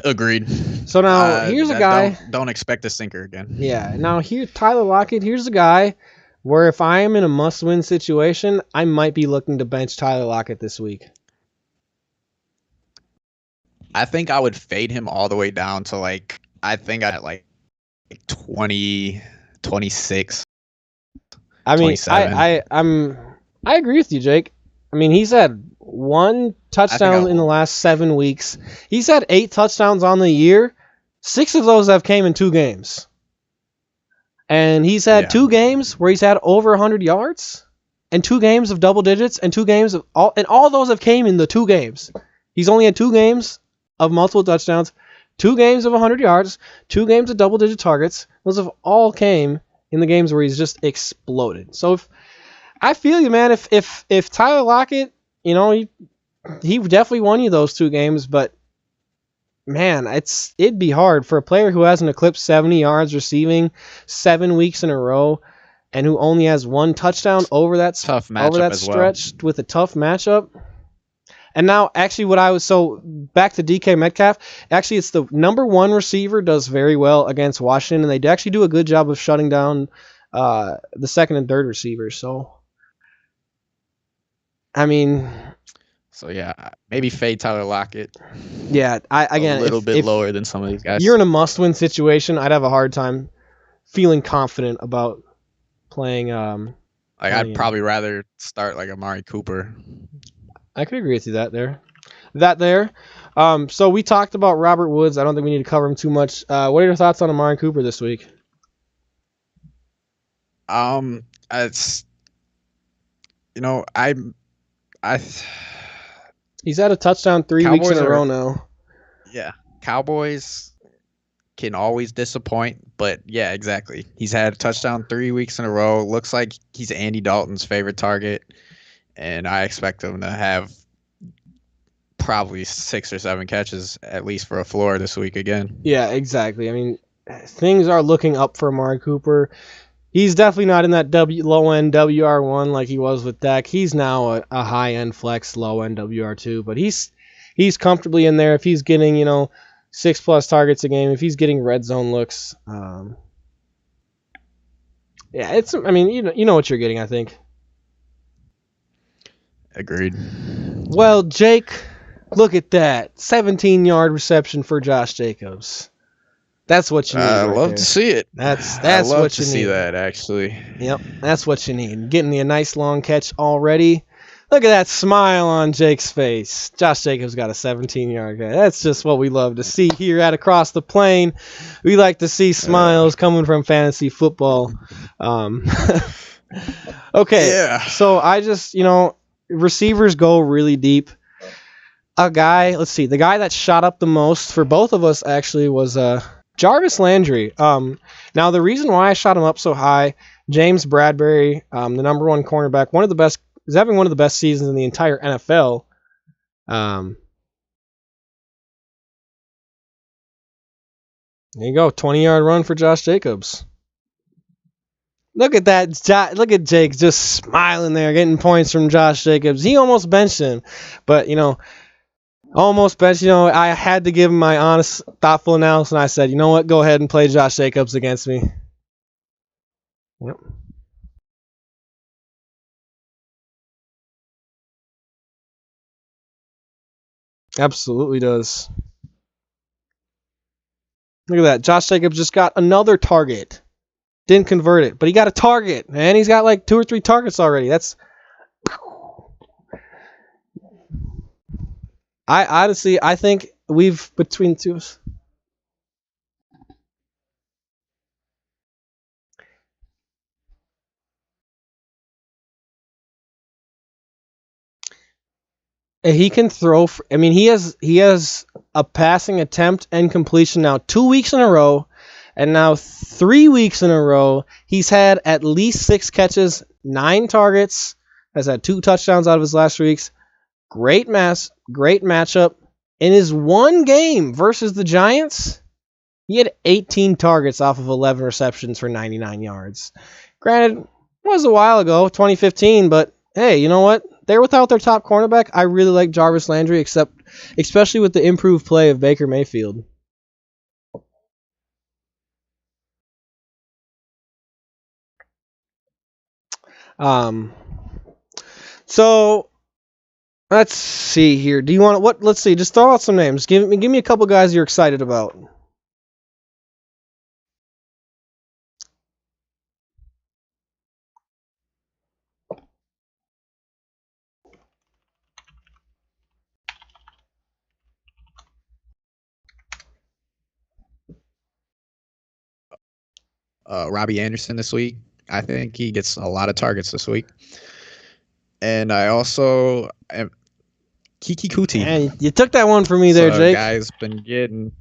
Agreed.
So now here's a guy.
Don't expect a sinker again.
Yeah. Now here, Tyler Lockett. Here's a guy where if I am in a must-win situation, I might be looking to bench Tyler Lockett this week.
I think I would fade him all the way down to I think at 20, 26.
I mean,
27.
I agree with you, Jake. I mean, he's had 1 touchdown in the last 7 weeks. He's had 8 touchdowns on the year. 6 of those have came in 2 games. And he's had 2 games where he's had over 100 yards, and 2 games of double digits, and 2 games of all those have came in the 2 games. He's only had 2 games of multiple touchdowns, 2 games of 100 yards, 2 games of double-digit targets. Those have all came in the games where he's just exploded. So I feel you, man. If Tyler Lockett, he definitely won you those 2 games, but man, it'd be hard for a player who hasn't eclipsed 70 yards receiving 7 weeks in a row, and who only has 1 touchdown over that stretch with a tough matchup. And now, actually, back to DK Metcalf. Actually, it's the number 1 receiver does very well against Washington, and they actually do a good job of shutting down the second and third receivers. So, I mean,
maybe fade Tyler Lockett.
Yeah, a
little bit lower than some of these guys.
You're in a must-win situation. I'd have a hard time feeling confident about playing.
I'd probably rather start Amari Cooper.
I could agree with you there. So we talked about Robert Woods. I don't think we need to cover him too much. What are your thoughts on Amari Cooper this week?
It's
he's had a touchdown 3 weeks in a row now.
Yeah, Cowboys can always disappoint, but yeah, exactly. He's had a touchdown 3 weeks in a row. Looks like he's Andy Dalton's favorite target. And I expect him to have probably 6 or 7 catches at least for a floor this week again.
Yeah, exactly. I mean, things are looking up for Amari Cooper. He's definitely not in that low-end WR1 like he was with Dak. He's now a high-end flex, low-end WR2, but he's comfortably in there if he's getting 6+ targets a game, if he's getting red zone looks. You know what you're getting, I think.
Agreed.
Well, Jake, look at that. 17-yard reception for Josh Jacobs. That's what you need.
I love to see it.
That's
what you need. I love
to
see that, actually.
Yep, that's what you need. Getting you a nice long catch already. Look at that smile on Jake's face. Josh Jacobs got a 17-yard catch. That's just what we love to see here at Across the Plane. We like to see smiles coming from fantasy football. Okay,
yeah.
So I just, receivers go really deep. The guy that shot up the most for both of us actually was Jarvis Landry. Now the reason why I shot him up so high, James Bradbury, the number 1 cornerback, is having one of the best seasons in the entire NFL. There you go, 20-yard run for Josh Jacobs. Look at that. Look at Jake just smiling there, getting points from Josh Jacobs. He almost benched him. But, almost benched. I had to give him my honest, thoughtful analysis, and I said, you know what? Go ahead and play Josh Jacobs against me. Yep. Absolutely does. Look at that. Josh Jacobs just got another target. Didn't convert it, but he got a target, and he's got 2 or 3 targets already. I think we've between two. He can throw. He has a passing attempt and completion now 2 weeks in a row, and now 3 weeks in a row. He's had at least 6 catches, 9 targets. Has had 2 touchdowns out of his last 3 weeks. Great matchup. In his one game versus the Giants, he had 18 targets off of 11 receptions for 99 yards. Granted, it was a while ago, 2015, but hey, you know what? They're without their top cornerback. I really like Jarvis Landry, especially with the improved play of Baker Mayfield. So let's see here. Do you want what? Let's see. Just throw out some names. Give me a couple guys you're excited about.
Robbie Anderson this week. I think he gets a lot of targets this week. And I also am Kiki Kuti.
And you took that one from me there, Jake.
He's been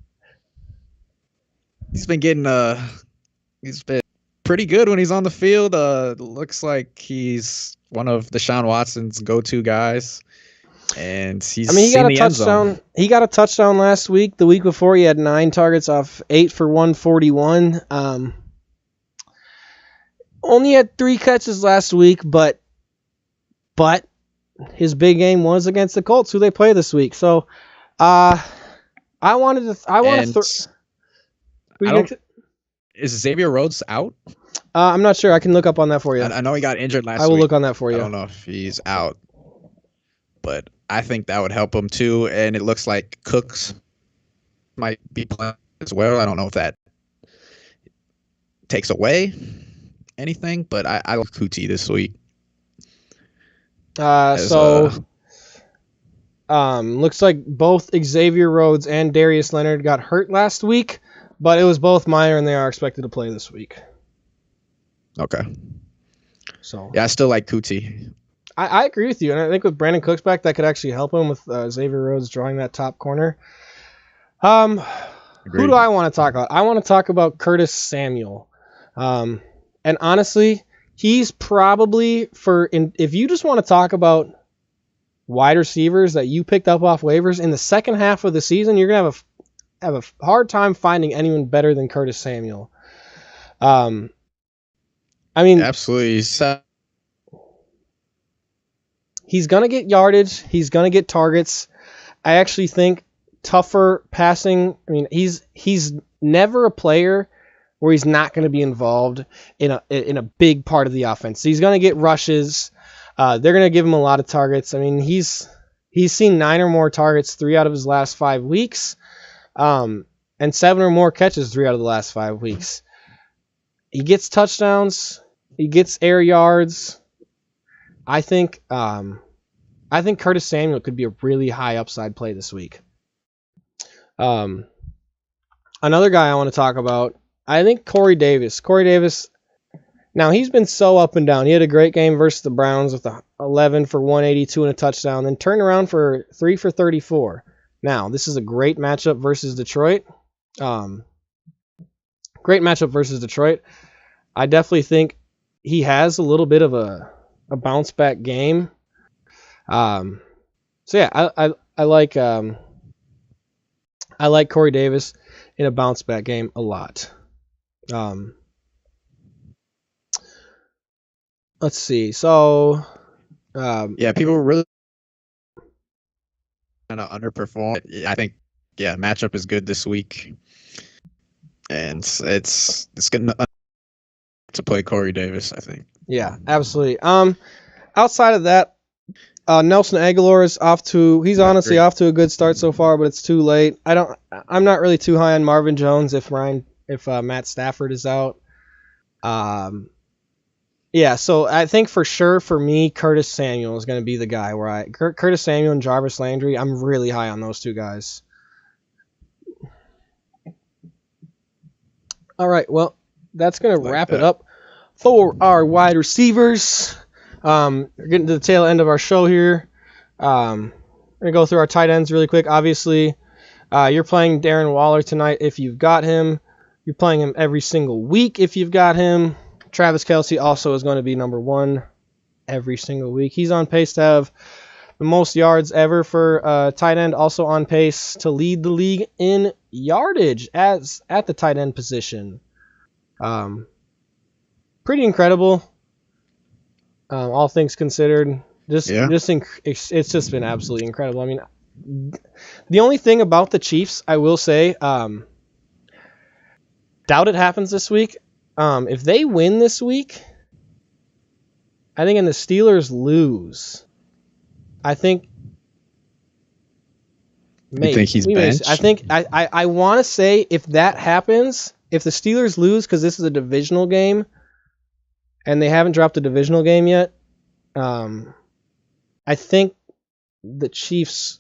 pretty good when he's on the field. Looks like he's one of Deshaun Watson's go-to guys. And he got a touchdown.
He got a touchdown last week. The week before, he had 9 targets off 8 for 141. Only had 3 catches last week, but his big game was against the Colts, who they play this week. So, is
Xavier Rhodes out?
I'm not sure. I can look up on that for you.
I know he got injured last week.
I will look on that for you.
I don't know if he's out, but I think that would help him too. And it looks like Cooks might be playing as well. I don't know if that takes away anything, but I like Kuti this week.
Looks like both Xavier Rhodes and Darius Leonard got hurt last week, but it was both minor and they are expected to play this week.
Okay.
So
yeah, I still like Kuti.
I agree with you, and I think with Brandon Cooks back, that could actually help him with Xavier Rhodes drawing that top corner. Who do I want to talk about? I want to talk about Curtis Samuel. And honestly, he's probably if you just want to talk about wide receivers that you picked up off waivers in the second half of the season, you're gonna have a hard time finding anyone better than Curtis Samuel.
Absolutely.
He's gonna get yardage. He's gonna get targets. I actually think tougher passing. He's never a player where he's not going to be involved in a big part of the offense. So he's going to get rushes. They're going to give him a lot of targets. He's seen 9 or more targets 3 out of his last 5 weeks, and 7 or more catches 3 out of the last 5 weeks. He gets touchdowns. He gets air yards. I think Curtis Samuel could be a really high upside play this week. Another guy I want to talk about, I think Corey Davis. Corey Davis, now he's been so up and down. He had a great game versus the Browns with 11 for 182 and a touchdown, then turned around for 3 for 34. Now, this is a great matchup versus Detroit. I definitely think he has a little bit of a bounce back game. I like Corey Davis in a bounce back game a lot. Let's see. So,
people really kind of underperform. I think, matchup is good this week, and it's good to play Corey Davis, I think.
Yeah, absolutely. Outside of that, Nelson Aguilar is off to a good start so far, but it's too late. I'm not really too high on Marvin Jones if Matt Stafford is out. So I think for sure for me, Curtis Samuel is going to be the guy Curtis Samuel and Jarvis Landry, I'm really high on those two guys. All right, well, that's going to wrap it up for our wide receivers. We're getting to the tail end of our show here. We're going to go through our tight ends really quick. Obviously, you're playing Darren Waller tonight if you've got him. You're playing him every single week if you've got him. Travis Kelce also is going to be number 1 every single week. He's on pace to have the most yards ever for tight end, also on pace to lead the league in yardage at the tight end position. Pretty incredible, all things considered. It's just been absolutely incredible. I mean, the only thing about the Chiefs, I will say, doubt it happens this week. If they win this week, I think, and the Steelers lose, I think. Maybe.
You think he's benched?
I think I want to say if that happens, if the Steelers lose because this is a divisional game, and they haven't dropped a divisional game yet, I think the Chiefs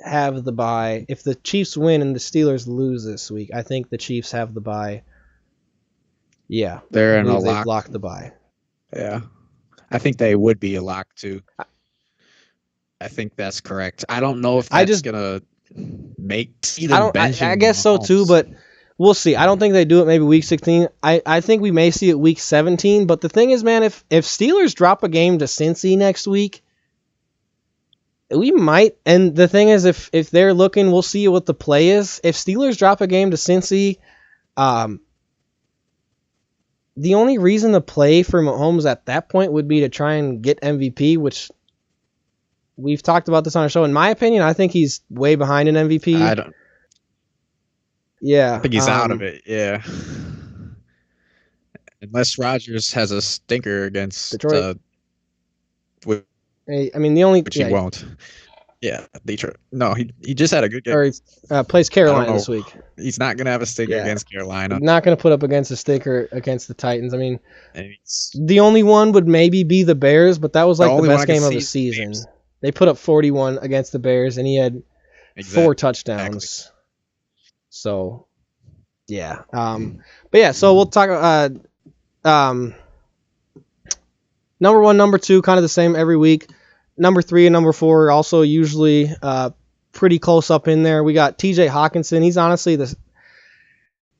have the bye. If the Chiefs win and the Steelers lose this week, I think the Chiefs have the bye. Yeah,
they're in a
they've
lock.
locked the bye.
Yeah, I think they would be a lock too. I think that's correct. I don't know if that's gonna make either.
I guess so too, but we'll see. I don't think they do it maybe week 16. I think we may see it week 17. But the thing is, man, if Steelers drop a game to Cincy next week, we might. And the thing is, if they're looking, we'll see what the play is. If Steelers drop a game to Cincy, the only reason to play for Mahomes at that point would be to try and get MVP, which we've talked about this on our show. In my opinion, I think he's way behind an MVP.
I don't.
Yeah,
I think he's out of it. Yeah, unless Rodgers has a stinker against
Detroit.
Which
he
won't. Yeah, Detroit. No, he just had a good game.
Or he plays Carolina this week.
He's not gonna have a stinker against Carolina.
Not gonna put up against a stinker against the Titans. I mean, the only one would maybe be the Bears, but that was like the best game of the season. They put up 41 against the Bears, and he had 4 touchdowns. Exactly. So, yeah. But yeah, so we'll talk. Number 1, number 2, kind of the same every week. Number 3 and number 4 are also usually pretty close up in there. We got T.J. Hawkinson. He's honestly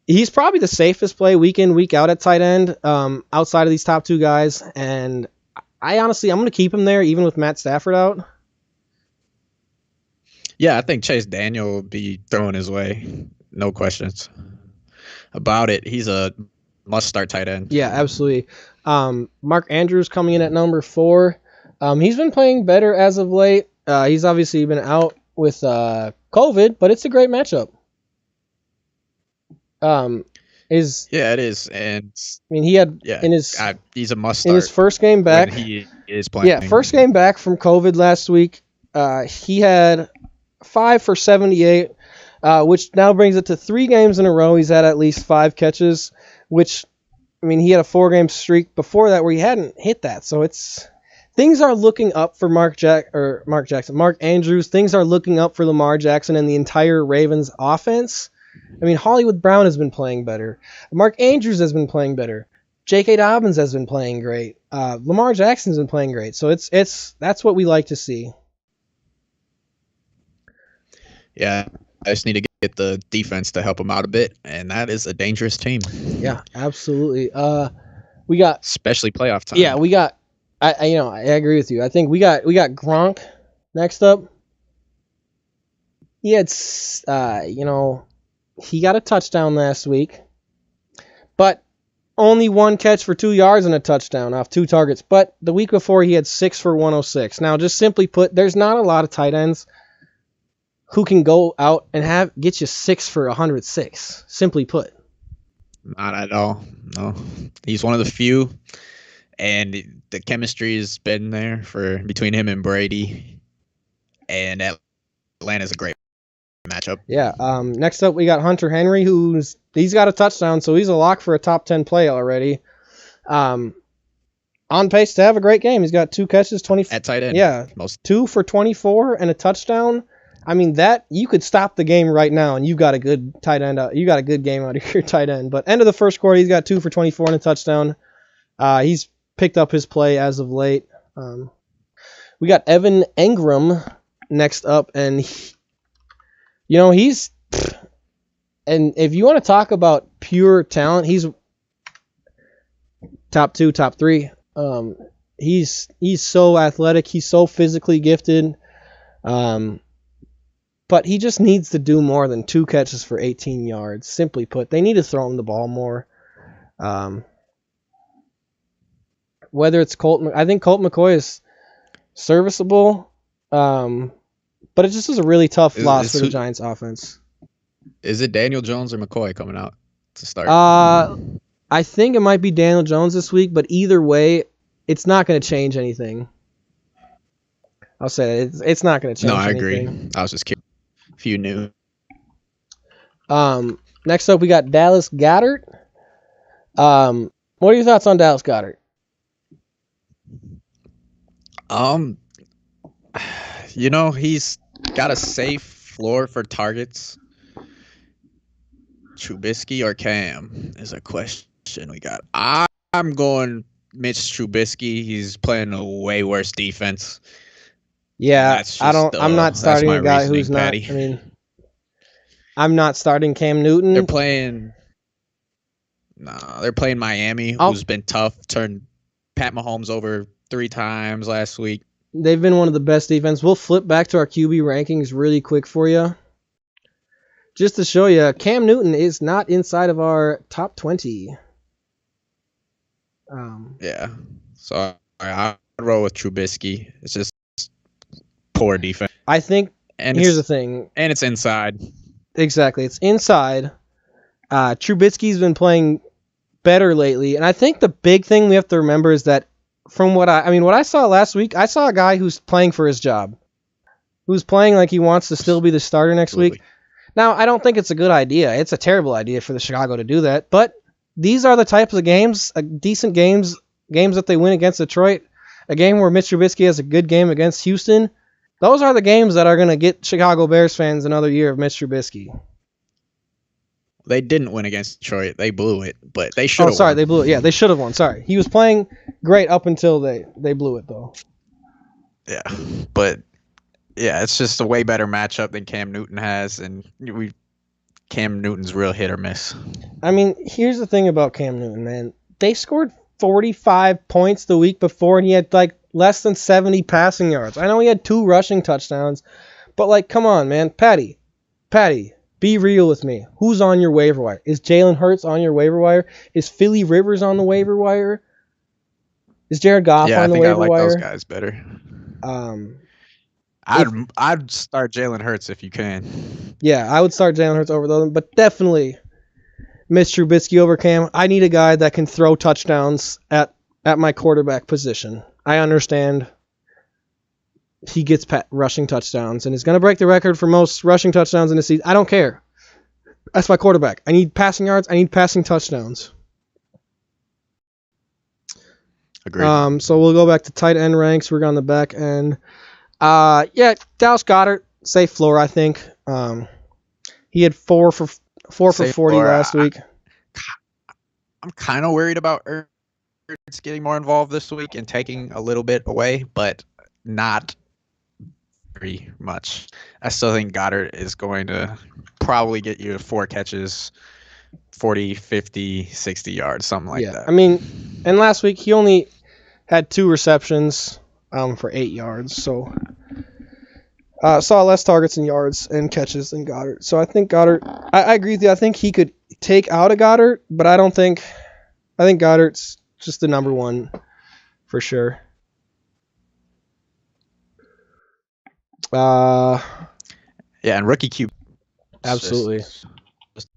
he's probably the safest play week in, week out at tight end outside of these top 2 guys. And I'm going to keep him there even with Matt Stafford out.
Yeah, I think Chase Daniel will be thrown his way. No questions about it. He's a must-start tight end.
Yeah, absolutely. Mark Andrews coming in at number 4. He's been playing better as of late. He's obviously been out with COVID, but it's a great matchup.
It is, and
I mean he had
he's a must start
in his first game back.
He is playing.
Yeah, first game back from COVID last week. He had 5 for 78, which now brings it to 3 games in a row. He's had at least 5 catches, which I mean he had a 4-game streak before that where he hadn't hit that. So things are looking up for Mark Andrews. Things are looking up for Lamar Jackson and the entire Ravens offense. I mean, Hollywood Brown has been playing better. Mark Andrews has been playing better. J.K. Dobbins has been playing great. Lamar Jackson's been playing great. So that's what we like to see.
Yeah, I just need to get the defense to help them out a bit, and that is a dangerous team.
Yeah, absolutely. We got
especially playoff time.
Yeah, we got. I agree with you. I think we got Gronk next up. He had he got a touchdown last week, but only 1 catch for 2 yards and a touchdown off 2 targets. But the week before he had 6 for 106. Now, just simply put, there's not a lot of tight ends who can go out and get you 6 for 106. Simply put.
Not at all. No, he's one of the few, and the chemistry has been there between him and Brady, and Atlanta's a great matchup.
Yeah. Next up, we got Hunter Henry, he's got a touchdown, so he's a lock for a top 10 play already. On pace to have a great game. He's got 2 catches, 20
at tight end.
Yeah, 2 for 24 and a touchdown. I mean, that you could stop the game right now, and you got a good tight end. You got a good game out of your tight end. But end of the first quarter, he's got 2 for 24 and a touchdown. He's picked up his play as of late. We got Evan Engram next up, and he's. And if you want to talk about pure talent, he's top 2, top 3. He's so athletic. He's so physically gifted. But he just needs to do more than 2 catches for 18 yards. Simply put, they need to throw him the ball more. Whether it's I think Colt McCoy is serviceable, but it just is a really tough loss for the Giants offense.
Is it Daniel Jones or McCoy coming out to start?
I think it might be Daniel Jones this week, but either way, it's not going to change anything. I'll say it's not going to change anything.
No, I agree. I was just curious if you knew.
Next up, we got Dallas Goedert. What are your thoughts on Dallas Goedert?
He's got a safe floor for targets. Trubisky or Cam is a question we got. I'm going Mitch Trubisky. He's playing a way worse defense.
Yeah, I'm not starting a guy who's not. Patty. I mean, I'm not starting Cam Newton.
They're playing Miami, who's been tough. Turned Pat Mahomes over 3 times last week.
They've been one of the best defense. We'll flip back to our QB rankings really quick for you. Just to show you, Cam Newton is not inside of our top 20.
Yeah. So I'd roll with Trubisky. It's just poor defense.
I think, here's the thing.
And it's inside.
Exactly. It's inside. Trubisky's been playing better lately. And I think the big thing we have to remember is that from what I saw last week, I saw a guy who's playing for his job. Who's playing like he wants to still be the starter next week. Now, I don't think it's a good idea. It's a terrible idea for the Chicago to do that. But these are the types of games, decent games that they win against Detroit. A game where Mitch Trubisky has a good game against Houston. Those are the games that are going to get Chicago Bears fans another year of Mitch Trubisky.
They didn't win against Detroit. They blew it, but they should have won.
Sorry, they blew it. Yeah, they should have won. Sorry. He was playing great up until they blew it, though.
Yeah, but yeah, it's just a way better matchup than Cam Newton has, and Cam Newton's real hit or miss.
I mean, here's the thing about Cam Newton, man. They scored 45 points the week before, and he had like less than 70 passing yards. I know he had 2 rushing touchdowns, but like, come on, man. Patty, be real with me. Who's on your waiver wire? Is Jalen Hurts on your waiver wire? Is Philly Rivers on the waiver wire? Is Jared Goff on the waiver wire?
Yeah, I think those guys better. I'd start Jalen Hurts if you can.
Yeah, I would start Jalen Hurts over them, but definitely Mitch Trubisky over Cam. I need a guy that can throw touchdowns at my quarterback position. I understand he gets rushing touchdowns and is going to break the record for most rushing touchdowns in the season. I don't care. That's my quarterback. I need passing yards. I need passing touchdowns.
Agreed.
So we'll go back to tight end ranks. We're on the back end. Dallas Goedert, safe floor, I think. He had 4 for 40 last week.
I'm kind of worried about Ertz getting more involved this week and taking a little bit away, but not very much. I still think Goddard is going to probably get you 4 catches, 40, 50, 60 yards, something like that.
I mean, and last week he only had 2 receptions for 8 yards, so saw less targets and yards and catches than Goddard. So I think Goddard, I agree with you. I think he could take out a Goddard, but I think Goddard's just the number 1 for sure.
Yeah, and rookie QB.
Absolutely.
Just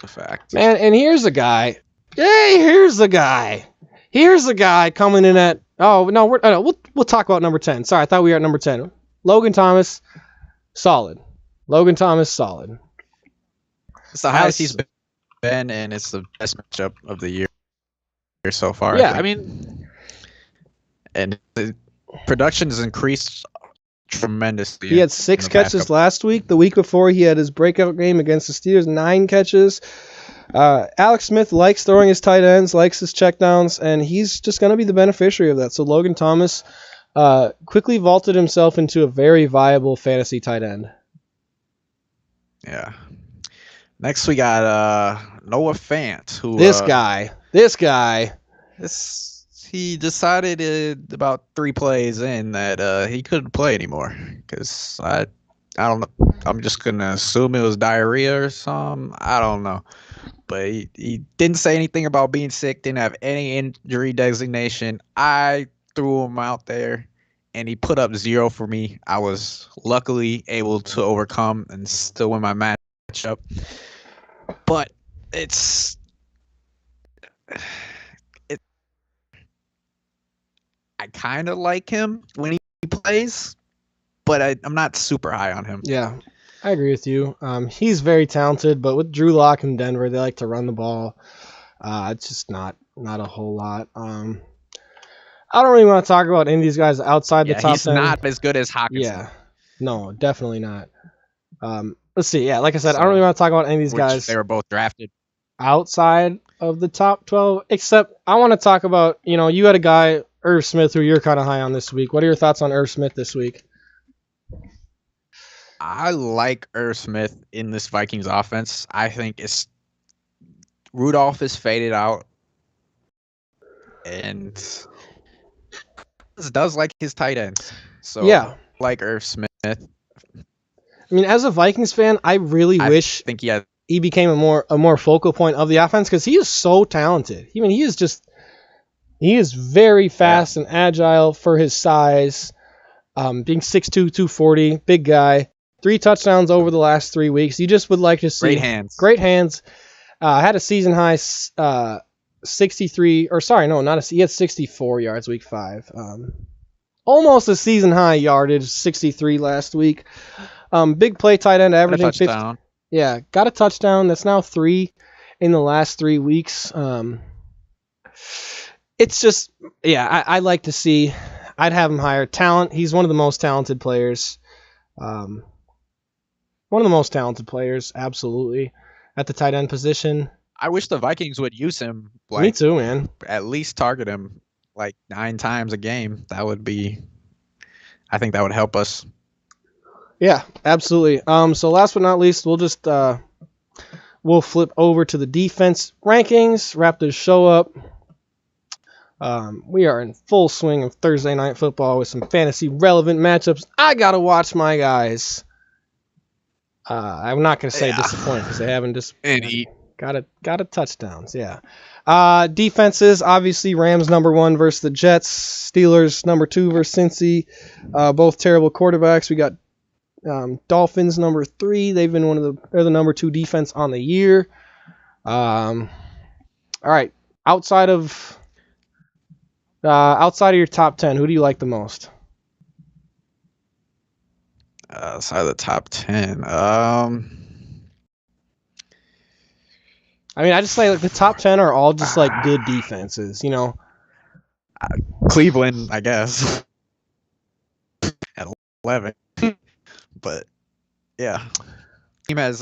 a fact.
Man, and here's a guy. Hey, here's the guy. Here's the guy coming in at. Oh no, we'll talk about number 10. Sorry, I thought we were at number 10. Logan Thomas, solid. It's the
highest he's been, and it's the best matchup of the year so far.
Yeah,
I mean, and the production has increased tremendously.
He had 6 catches last week. The week before, he had his breakout game against the Steelers, 9 catches. Alex Smith likes throwing his tight ends, likes his checkdowns, and he's just going to be the beneficiary of that. So Logan Thomas, quickly vaulted himself into a very viable fantasy tight end.
Yeah. Next we got Noah Fant, who
This guy.
he decided about 3 plays in that he couldn't play anymore because I don't know. I'm just gonna assume it was diarrhea or something. I don't know, but he didn't say anything about being sick. Didn't have any injury designation. I threw him out there, and he put up 0 for me. I was luckily able to overcome and still win my matchup. But I kind of like him when he plays, but I'm not super high on him.
Yeah, I agree with you. He's very talented, but with Drew Lock in Denver, they like to run the ball. It's just not a whole lot. I don't really want to talk about any of these guys outside the top 10.
He's not as good as Hockenson.
Yeah, no, definitely not. Let's see. Yeah, like I said, I don't really want to talk about any of these guys.
They were both drafted
outside of the top 12, except I want to talk about, you had a guy, Irv Smith, who you're kind of high on this week. What are your thoughts on Irv Smith this week?
I like Irv Smith in this Vikings offense. I think Rudolph is faded out, and does like his tight ends. So
yeah,
like Irv Smith.
I mean, as a Vikings fan, I really wish he became a more focal point of the offense because he is so talented. I mean, he is very fast and agile for his size. Being 6'2", 240, big guy. 3 touchdowns over the last 3 weeks. You just would like to see great hands. Had a season high 63, or sorry, no, he had 64 yards week 5. Almost a season high yardage, 63 last week. Big play tight end, averaging 50. Yeah, got a touchdown. That's now 3 in the last 3 weeks. It's just, I like to see. I'd have him higher. Talent. He's one of the most talented players. One of the most talented players, absolutely, at the tight end position.
I wish the Vikings would use him.
Me too, man.
At least target him 9 times a game. I think that would help us.
Yeah, absolutely. So last but not least, we'll flip over to the defense rankings, wrap this show up. We are in full swing of Thursday night football with some fantasy relevant matchups. I gotta watch my guys. I'm not gonna say disappointed because they haven't disappointed. Got a touchdowns. Yeah. Defenses, obviously Rams number 1 versus the Jets. Steelers number 2 versus Cincy. Both terrible quarterbacks. We got Dolphins number 3. They've been they're the number 2 defense on the year. All right. Outside of your top 10, who do you like the most?
Outside of the top 10,
I mean, I just say the top 10 are all just good defenses,
Cleveland, I guess, at 11. But yeah, team has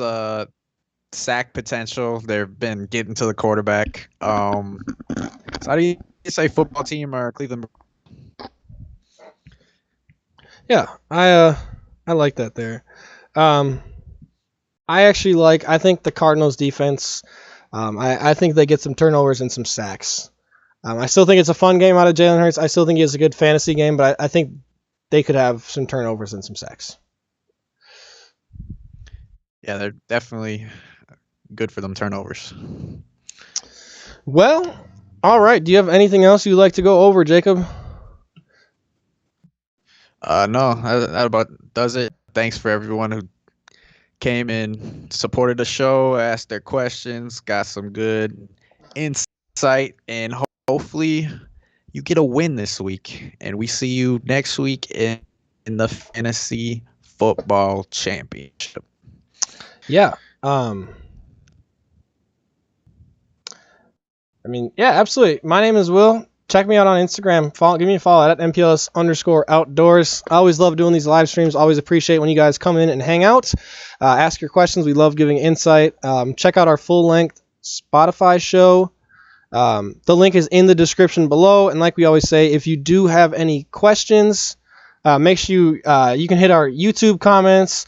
sack potential. They've been getting to the quarterback. So how do you say football team or Cleveland?
Yeah, I like that there. I think the Cardinals defense. I think they get some turnovers and some sacks. I still think it's a fun game out of Jalen Hurts. I still think he has a good fantasy game, but I think they could have some turnovers and some sacks.
Yeah, they're definitely good for them turnovers.
Well, all right. Do you have anything else you'd like to go over, Jacob?
No, that about does it. Thanks for everyone who came in, supported the show, asked their questions, got some good insight, and hopefully you get a win this week. And we see you next week in the Fantasy Football Championship.
Yeah. Absolutely. My name is Will. Check me out on Instagram. Give me a follow at MPLS_outdoors. I always love doing these live streams. Always appreciate when you guys come in and hang out. Ask your questions. We love giving insight. Check out our full-length Spotify show. The link is in the description below. And like we always say, if you do have any questions, make sure you can hit our YouTube comments,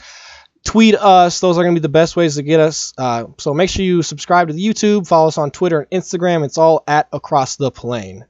tweet us. Those are going to be the best ways to get us. So make sure you subscribe to the YouTube, follow us on Twitter and Instagram. It's all at Across the Plane.